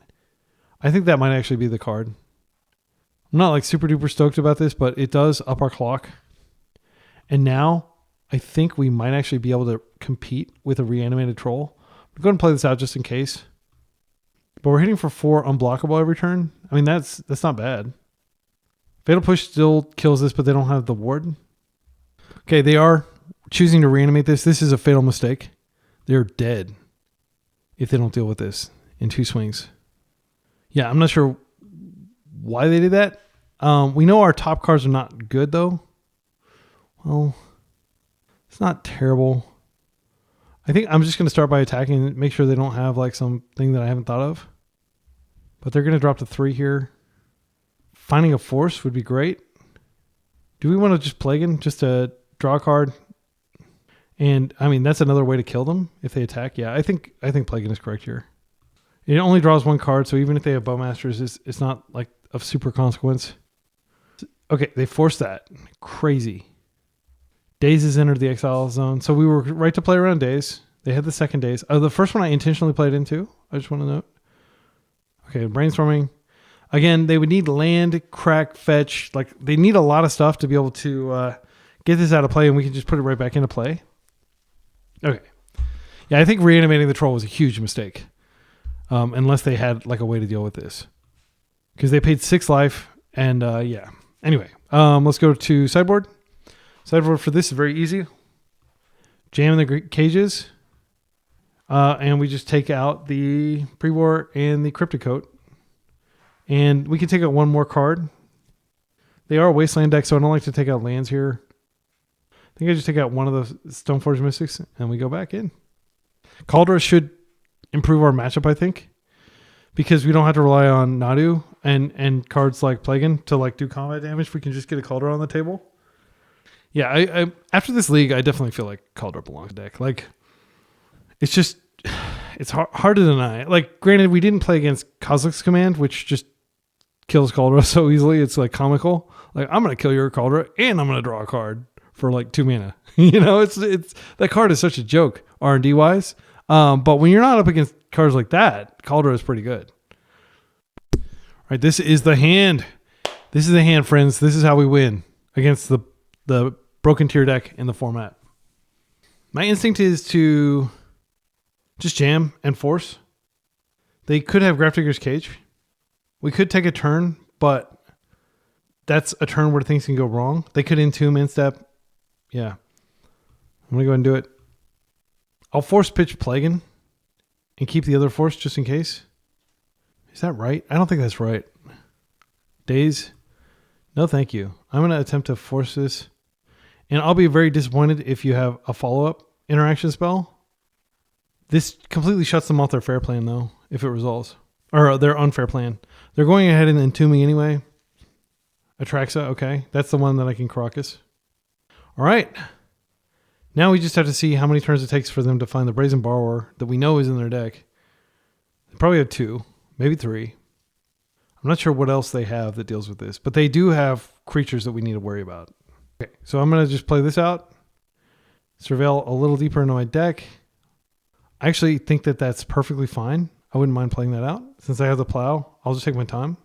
I think that might actually be the card. I'm not like super duper stoked about this, but it does up our clock. And now I think we might actually be able to compete with a reanimated Troll. I'm going to play this out just in case. But we're hitting for 4 unblockable every turn. I mean, that's not bad. Fatal Push still kills this, but they don't have the ward. Okay, they are choosing to reanimate this. This is a fatal mistake. They're dead if they don't deal with this in 2 swings. Yeah, I'm not sure why they did that. We know our top cards are not good, though. Well, it's not terrible. I think I'm just going to start by attacking and make sure they don't have like something that I haven't thought of. But they're going to drop to 3 here. Finding a force would be great. Do we want to just Plague just to draw a card? And I mean, that's another way to kill them if they attack. Yeah, I think Plague is correct here. It only draws 1 card, so even if they have Bowmasters, it's not like of super consequence. Okay, they forced that. Crazy. Daze has entered the exile zone. So we were right to play around Daze. They had the second Daze. The first one I intentionally played into. I just want to note. Okay, brainstorming. Again, they would need land, crack, fetch. Like they need a lot of stuff to be able to get this out of play, and we can just put it right back into play. Okay. Yeah, I think reanimating the Troll was a huge mistake. Unless they had like a way to deal with this. Because they paid 6 life, and yeah. Anyway, let's go to sideboard. Sideboard for this is very easy. Jam in the cages. And we just take out the Pre-War and the Cryptic Coat. And we can take out one more card. They are a Wasteland deck, so I don't like to take out lands here. I think I just take out one of the Stoneforge Mystics, and we go back in. Kaldra should improve our matchup, I think, because we don't have to rely on Nadu and cards like Plagon to like do combat damage. We can just get a Kaldra on the table. Yeah, I after this league, I definitely feel like Kaldra belongs to the deck. Like, it's just, it's hard to deny. Like, granted, we didn't play against Kozilek's Command, which just kills Kaldra so easily. It's like comical. Like, I'm going to kill your Kaldra and I'm going to draw a card for like 2 mana. You know, it's that card is such a joke R&D wise. But when you're not up against cards like that, Kaldra is pretty good. All right, this is the hand. This is the hand, friends. This is how we win against the broken tier deck in the format. My instinct is to just jam and force. They could have Grafdigger's Cage. We could take a turn, but that's a turn where things can go wrong. They could entomb instep. Yeah. I'm going to go ahead and do it. I'll force pitch Plagon and keep the other force just in case. Is that right? I don't think that's right. Daze? No, thank you. I'm going to attempt to force this. And I'll be very disappointed if you have a follow-up interaction spell. This completely shuts them off their fair plan, though, if it resolves. Or their unfair plan. They're going ahead and entombing anyway. Atraxa, okay. That's the one that I can Crocus. All right. Now we just have to see how many turns it takes for them to find the Brazen Borrower that we know is in their deck. They probably have 2, maybe 3. I'm not sure what else they have that deals with this, but they do have creatures that we need to worry about. Okay, so I'm going to just play this out. Surveil a little deeper into my deck. I actually think that that's perfectly fine. I wouldn't mind playing that out. Since I have the Plow, I'll just take my time.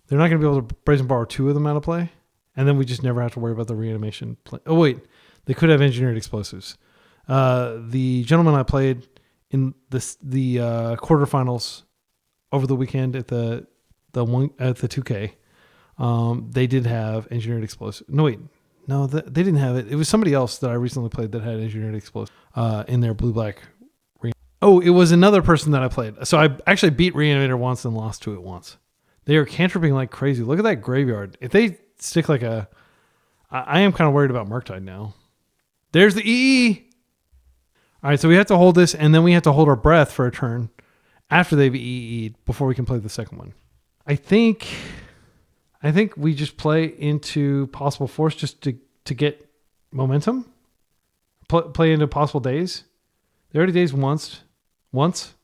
They're not going to be able to Brazen Borrow 2 of them out of play. And then we just never have to worry about the reanimation play. Oh, wait. They could have Engineered Explosives. The gentleman I played in the quarterfinals over the weekend at the 2K, they did have Engineered Explosives. No, wait. No, they didn't have it. It was somebody else that I recently played that had Engineered Explosives in their blue-black. Oh, it was another person that I played. So I actually beat Reanimator once and lost to it once. They are cantripping like crazy. Look at that graveyard. If they stick like a... I am kind of worried about Murktide now. There's the EE. All right, so we have to hold this, and then we have to hold our breath for a turn after they've EE'd before we can play the second one. I think we just play into Possible Force just to get momentum. Play into Possible Daze. They already dazed once.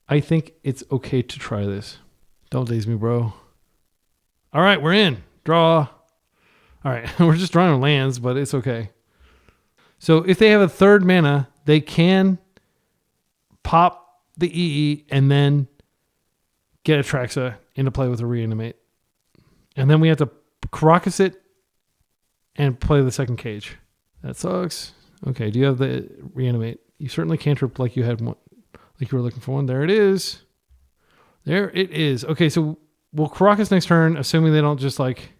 I think it's okay to try this. Don't daze me, bro. All right, we're in. Draw. All right, we're just drawing lands, but it's okay. So if they have a 3rd mana, they can pop the EE and then get Atraxa into play with a Reanimate. And then we have to Crocus it and play the second cage. That sucks. Okay, do you have the Reanimate? You certainly cantrip like you had one, like you were looking for one. There it is. There it is. Okay, so we'll Crocus next turn, assuming they don't just like...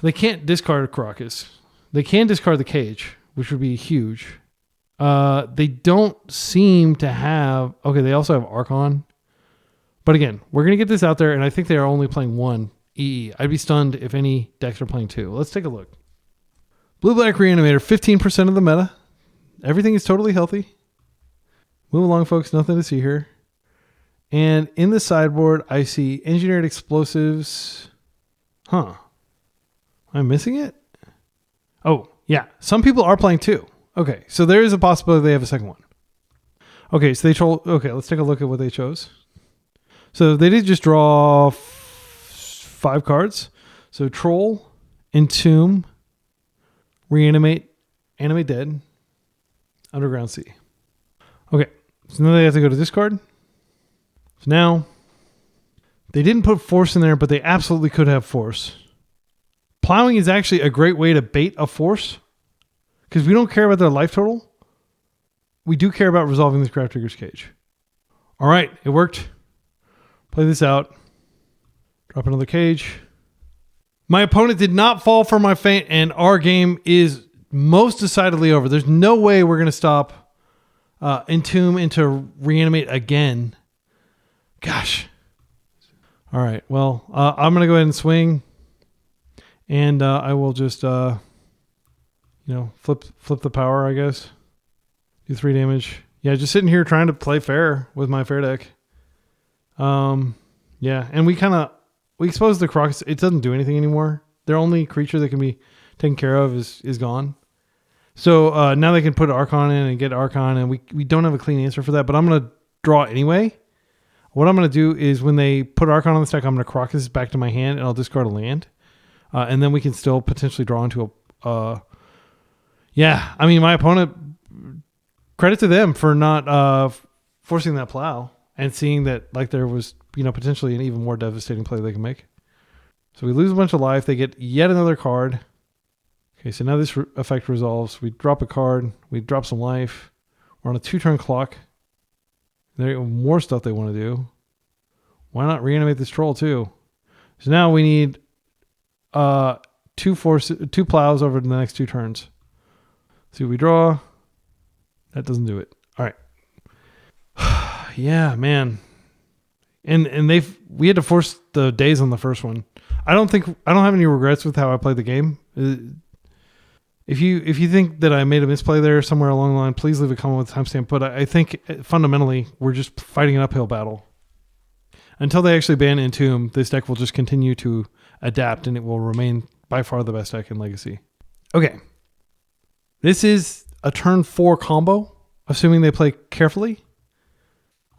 They can't discard Crocus. They can discard the cage, which would be huge. They don't seem to have... Okay, they also have Archon. But again, we're going to get this out there, and I think they are only playing 1 EE. I'd be stunned if any decks are playing 2. Let's take a look. Blue-Black Reanimator, 15% of the meta. Everything is totally healthy. Move along, folks. Nothing to see here. And in the sideboard, I see Engineered Explosives. Huh. Am I missing it? Oh, yeah. Some people are playing 2. Okay, so there is a possibility they have a second one. Okay, so they chose... Okay, let's take a look at what they chose. So they did just draw 5 cards. So Troll, Entomb, Reanimate, Animate Dead, Underground Sea. Okay, so now they have to go to discard. So now, they didn't put Force in there, but they absolutely could have Force. Plowing is actually a great way to bait a Force, because we don't care about their life total. We do care about resolving this Grafdigger's Cage. All right, it worked. Play this out. Drop another cage. My opponent did not fall for my feint, and our game is most decidedly over. There's no way we're going to stop Entomb into Reanimate again. Gosh. All right. Well, I'm going to go ahead and swing. And I will just, flip the power, I guess. Do 3 damage. Yeah, just sitting here trying to play fair with my fair deck. Yeah, and we exposed the Crocus. It doesn't do anything anymore. Their only creature that can be taken care of is gone. So now they can put Archon in and get Archon, and we don't have a clean answer for that, but I'm going to draw anyway. What I'm going to do is when they put Archon on the stack, I'm going to Crocus back to my hand, and I'll discard a land. And then we can still potentially draw into a... yeah, I mean, my opponent... Credit to them for not forcing that plow and seeing that like there was, potentially an even more devastating play they can make. So we lose a bunch of life. They get yet another card. Okay, so now this effect resolves. We drop a card. We drop some life. We're on a 2-turn clock. There more stuff they want to do. Why not reanimate this troll too? So now we need 2 plows over the next 2 turns. See what we draw. That doesn't do it. All right. Yeah, man. And we had to force the days on the first one. I don't have any regrets with how I played the game. If you think that I made a misplay there somewhere along the line, please leave a comment with a timestamp. But I think fundamentally we're just fighting an uphill battle. Until they actually ban Entomb, this deck will just continue to adapt and it will remain by far the best deck in Legacy. Okay. This is a turn 4 combo, assuming they play carefully.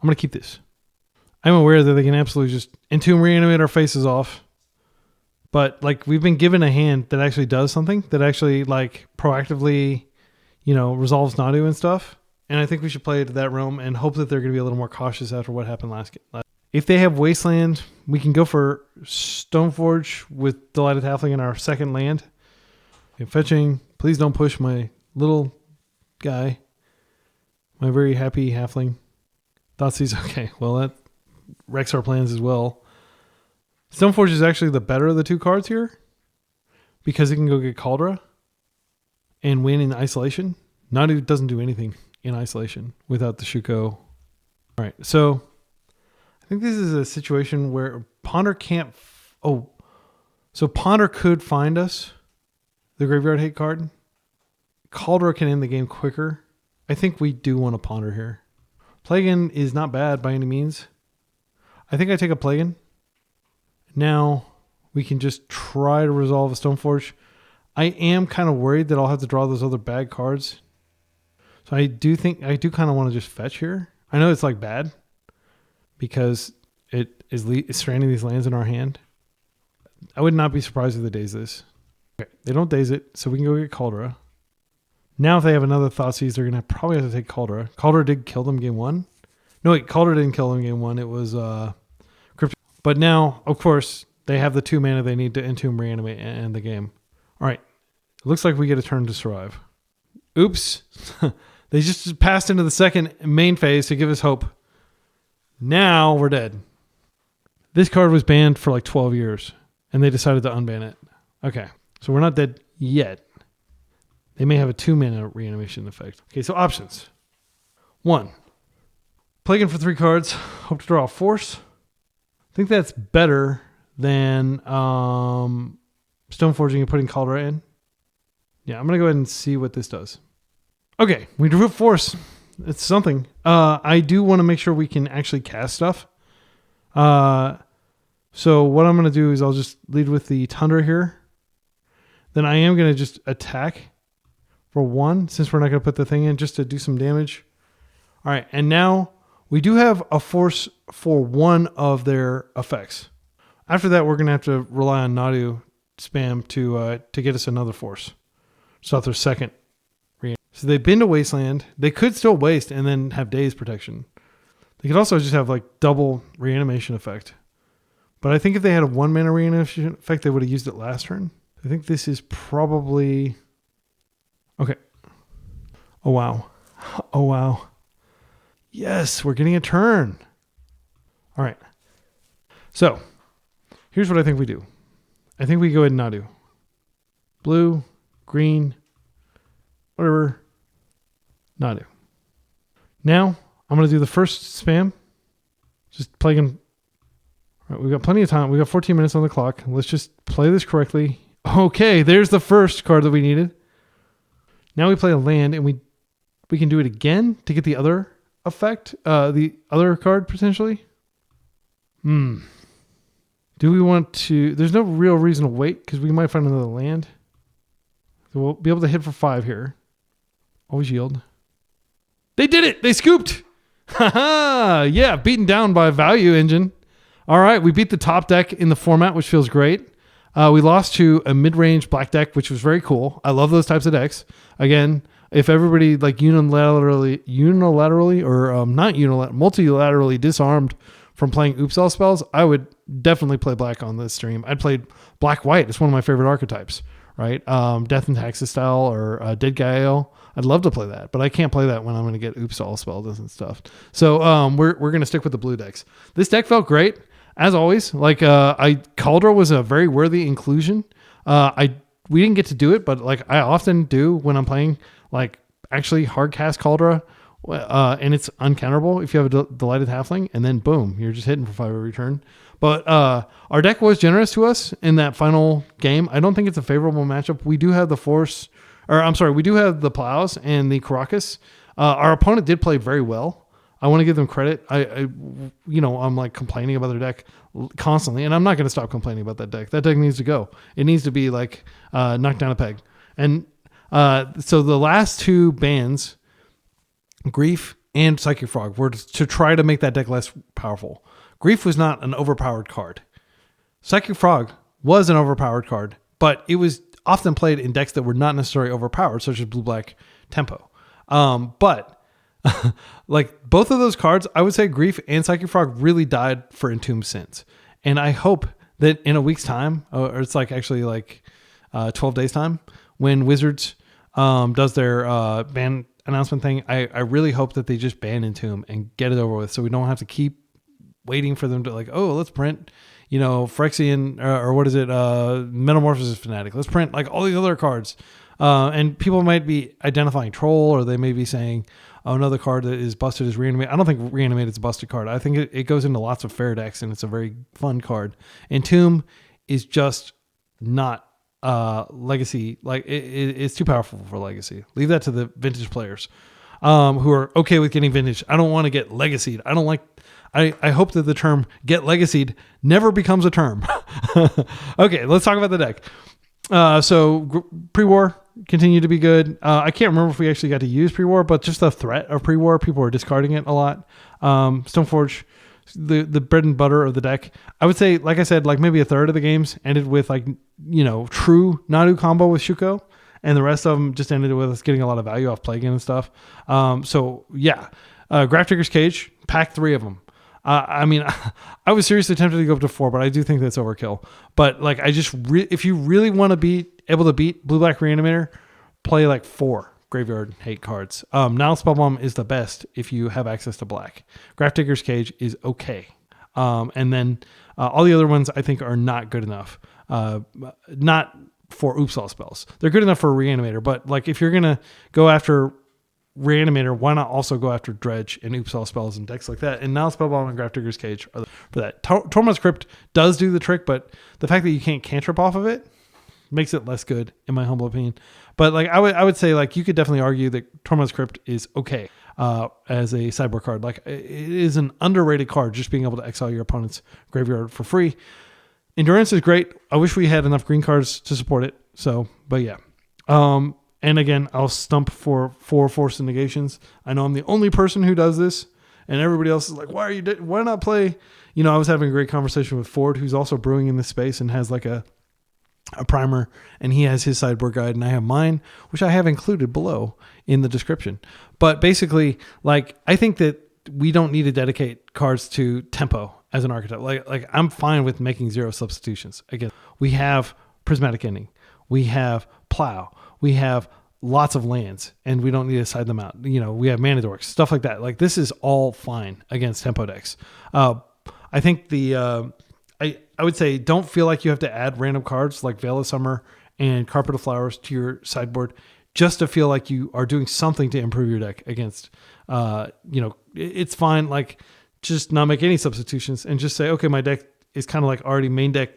I'm going to keep this. I'm aware that they can absolutely just Entomb, Reanimate our faces off. But like we've been given a hand that actually does something, that actually like proactively, resolves Nadu and stuff. And I think we should play it to that realm and hope that they're going to be a little more cautious after what happened last game. If they have Wasteland, we can go for Stoneforge with Delighted Halfling in our second land. Okay, fetching. Please don't push my little guy. My very happy halfling. Thoughtseize. Okay, well that wrecks our plans as well. Stoneforge is actually the better of the 2 cards here because it can go get Kaldra and win in isolation. Nadu doesn't do anything in isolation without the Shuko. All right, so I think this is a situation where Ponder can't... so Ponder could find us the Graveyard Hate card. Kaldra can end the game quicker. I think we do want to Ponder here. Plagon is not bad by any means. I think I take a Plagon. Now we can just try to resolve a Stoneforge. I am kind of worried that I'll have to draw those other bad cards. So I do kind of want to just fetch here. I know it's like bad because it is stranding these lands in our hand. I would not be surprised if they daze this. Okay, they don't daze it, so we can go get Kaldra. Now if they have another Thoughtseize, they're going to probably have to take Kaldra. Kaldra did kill them game 1. No, wait, Kaldra didn't kill them game 1. It was Crypto. But now, of course, they have the 2 mana they need to Entomb, Reanimate, and end the game. All right. It looks like we get a turn to survive. Oops. They just passed into the second main phase to give us hope. Now we're dead. This card was banned for like 12 years, and they decided to unban it. Okay, so we're not dead yet. They may have a 2 mana reanimation effect. Okay, so options. 1. Plagon for 3 cards. Hope to draw a Force. I think that's better than Stoneforging and putting Kaldra in. Yeah, I'm going to go ahead and see what this does. Okay, we drew a Force. It's something. I do want to make sure we can actually cast stuff. So what I'm going to do is I'll just lead with the Tundra here. Then I am going to just attack for 1, since we're not going to put the thing in, just to do some damage. All right, and now we do have a Force for 1 of their effects. After that, we're going to have to rely on Nadu spam to get us another Force. So their second. So they've been to Wasteland. They could still waste and then have Daze protection. They could also just have like double reanimation effect. But I think if they had a 1 mana reanimation effect, they would have used it last turn. I think this is probably... Okay. Oh, wow. Oh, wow. Yes, we're getting a turn. All right. So, here's what I think we do. I think we go ahead and Nadu. Blue, green, whatever. Nadu. Now I'm going to do the first spam. Just Plagon. All right, we've got plenty of time. We got 14 minutes on the clock. Let's just play this correctly. Okay, there's the first card that we needed. Now we play a land, and we can do it again to get the other effect, the other card potentially. Do we want to? There's no real reason to wait because we might find another land. So we'll be able to hit for 5 here. Always yield. They did it. They scooped. Haha. Yeah, beaten down by a value engine. All right, we beat the top deck in the format, which feels great. We lost to a mid-range black deck, which was very cool. I love those types of decks. Again, if everybody like unilaterally or not unilaterally, multilaterally disarmed from playing Oopsal spells, I would definitely play black on this stream. I'd play black-white. It's one of my favorite archetypes, right? Death and Taxes style or Dead Gael. I'd love to play that, but I can't play that when I'm going to get Oopsal spells and stuff. So we're going to stick with the blue decks. This deck felt great. As always, like Kaldra was a very worthy inclusion. We didn't get to do it, but like I often do when I'm playing like actually hard cast Kaldra, and it's uncounterable if you have a delighted halfling, and then boom, you're just hitting for 5 every turn. But our deck was generous to us in that final game. I don't think it's a favorable matchup. We do have we do have the Plows and the Caracas. Our opponent did play very well. I want to give them credit. I'm like complaining about their deck constantly, and I'm not going to stop complaining about that deck. That deck needs to go. It needs to be like knocked down a peg. And so the last 2 bans, Grief and Psychic Frog, were to try to make that deck less powerful. Grief was not an overpowered card. Psychic Frog was an overpowered card, but it was often played in decks that were not necessarily overpowered, such as blue-black tempo. But like both of those cards, I would say Grief and Psychic Frog really died for Entomb Sins. And I hope that in a week's time, or it's like actually like 12 days time, when Wizards does their ban announcement thing, I really hope that they just ban Entomb and get it over with so we don't have to keep waiting for them to like, oh, let's print, Phyrexian or what is it, Metamorphosis Fanatic. Let's print like all these other cards. And people might be identifying Troll, or they may be saying, oh, another card that is busted is Reanimate. I don't think Reanimate is a busted card. I think it goes into lots of fair decks, and it's a very fun card. Entomb is just not Legacy. Like it's too powerful for Legacy. Leave that to the Vintage players who are okay with getting Vintage. I don't want to get Legacied. I don't like. I hope that the term "get Legacied" never becomes a term. Okay, let's talk about the deck. So pre-war continued to be good. I can't remember if we actually got to use pre-war, but just the threat of pre-war, people were discarding it a lot. Stoneforge, the bread and butter of the deck. I would say, like I said, like maybe a third of the games ended with like, true Nadu combo with Shuko, and the rest of them just ended with us getting a lot of value off Plagon and stuff. So yeah, Grafdigger's Cage, pack 3 of them. I was seriously tempted to go up to 4, but I do think that's overkill. But like, if you really want to be able to beat Blue-Black Reanimator, play like 4 graveyard hate cards. Now Spellbomb is the best if you have access to black. Grafdigger's Cage is okay. And then all the other ones I think are not good enough. Not for Oopsal spells. They're good enough for a Reanimator, but like if you're going to go after Reanimator, why not also go after Dredge and Oopsal spells and decks like that? And now Spellbomb and Grafdigger's Cage are for that. Tormod's Crypt does do the trick, but the fact that you can't cantrip off of it makes it less good, in my humble opinion. But like I would say, like you could definitely argue that Tormod's Crypt is okay as a sideboard card. Like it is an underrated card, just being able to exile your opponent's graveyard for free. Endurance is great. I wish we had enough green cards to support it. So, but yeah. And again, I'll stump for 4 forced negations. I know I'm the only person who does this, and everybody else is like, why not play? I was having a great conversation with Ford, who's also brewing in this space and has like a primer, and he has his sideboard guide, and I have mine, which I have included below in the description. But basically, like, I think that we don't need to dedicate cards to tempo as an archetype. Like I'm fine with making 0 substitutions. Again, we have Prismatic Ending. We have Plow. We have lots of lands, and we don't need to side them out. We have Mana Dorks, stuff like that. Like this is all fine against tempo decks. I think I would say don't feel like you have to add random cards like Veil of Summer and Carpet of Flowers to your sideboard just to feel like you are doing something to improve your deck against, it's fine. Like, just not make any substitutions and just say, okay, my deck is kind of like already main deck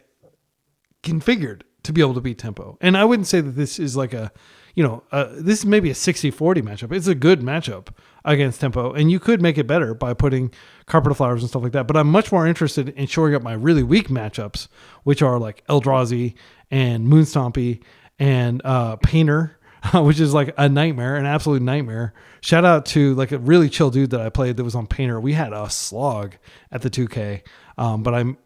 configured to be able to beat tempo. And I wouldn't say that this is like this is maybe a 60-40 matchup. It's a good matchup against tempo, and you could make it better by putting Carpet of Flowers and stuff like that. But I'm much more interested in shoring up my really weak matchups, which are like Eldrazi and Moonstompy and Painter, which is like a nightmare, an absolute nightmare. Shout out to like a really chill dude that I played that was on Painter. We had a slog at the 2K, but I'm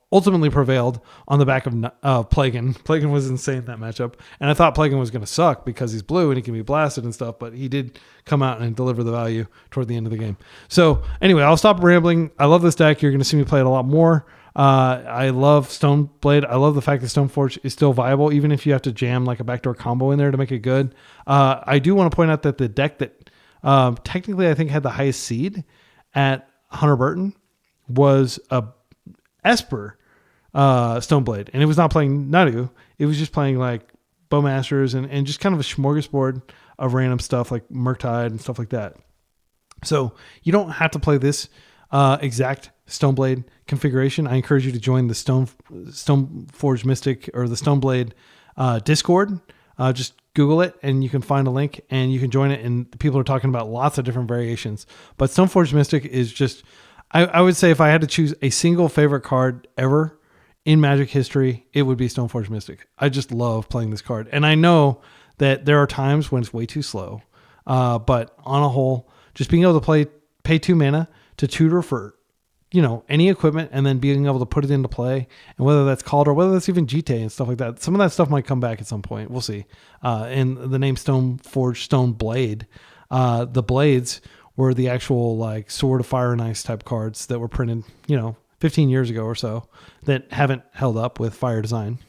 ultimately prevailed on the back of Plagon. Plagon was insane in that matchup, and I thought Plagon was going to suck because he's blue and he can be blasted and stuff, but he did come out and deliver the value toward the end of the game. So anyway, I'll stop rambling. I love this deck. You're going to see me play it a lot more. I love Stoneblade. I love the fact that Stoneforge is still viable, even if you have to jam like a backdoor combo in there to make it good. I do want to point out that the deck that technically I think had the highest seed at Hunter Burton was a Esper Stoneblade, and it was not playing Nadu. It was just playing like Bowmasters and just kind of a smorgasbord of random stuff like Murktide and stuff like that. So you don't have to play this exact Stoneblade configuration. I encourage you to join the Stoneforge Mystic or the Stoneblade Discord. Just Google it and you can find a link and you can join it. And people are talking about lots of different variations. But Stoneforge Mystic is just, I would say if I had to choose a single favorite card ever in Magic history, it would be Stoneforge Mystic. I just love playing this card. And I know that there are times when it's way too slow. But on a whole, just being able to pay 2 mana to tutor for, any equipment and then being able to put it into play, and whether that's Kaldra, whether that's even GT and stuff like that. Some of that stuff might come back at some point. We'll see. And the name Stoneforge Stoneblade, the blades were the actual like Sword of Fire and Ice type cards that were printed, 15 years ago or so that haven't held up with Fire design.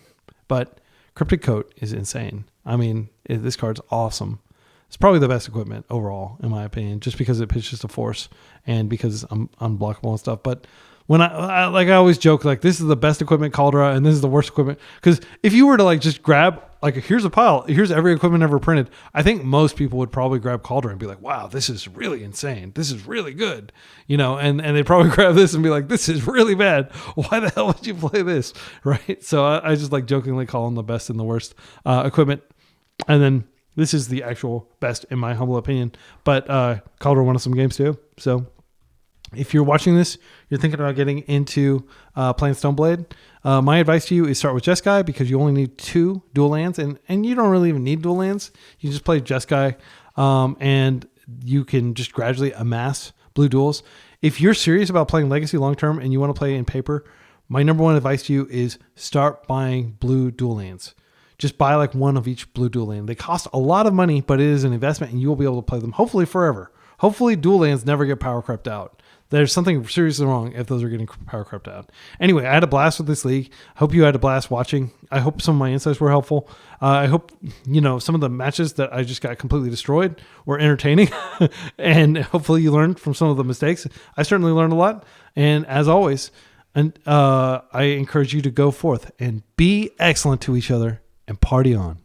But Cryptic Coat is insane. I mean, this card's awesome. It's probably the best equipment overall, in my opinion, just because it pitches to force and because I'm unblockable and stuff. But when I always joke, like, this is the best equipment, Kaldra, and this is the worst equipment. Because if you were to like just grab, like, here's a pile, here's every equipment ever printed, I think most people would probably grab Kaldra and be like, wow, this is really insane. This is really good. And they'd probably grab this and be like, this is really bad. Why the hell would you play this? Right? So I just like jokingly call them the best and the worst equipment. And then this is the actual best, in my humble opinion. But Kaldra won us some games too. So if you're watching this, you're thinking about getting into playing Stoneblade, my advice to you is start with Jeskai, because you only need 2 dual lands. And you don't really even need dual lands. You just play Jeskai, and you can just gradually amass blue duals. If you're serious about playing Legacy long-term and you want to play in paper, my number one advice to you is start buying blue dual lands. Just buy like 1 of each blue dual land. They cost a lot of money, but it is an investment and you will be able to play them hopefully forever. Hopefully dual lands never get power crept out. There's something seriously wrong if those are getting power crept out. Anyway, I had a blast with this league. I hope you had a blast watching. I hope some of my insights were helpful. I hope, some of the matches that I just got completely destroyed were entertaining. And hopefully you learned from some of the mistakes. I certainly learned a lot. And as always, I encourage you to go forth and be excellent to each other and party on.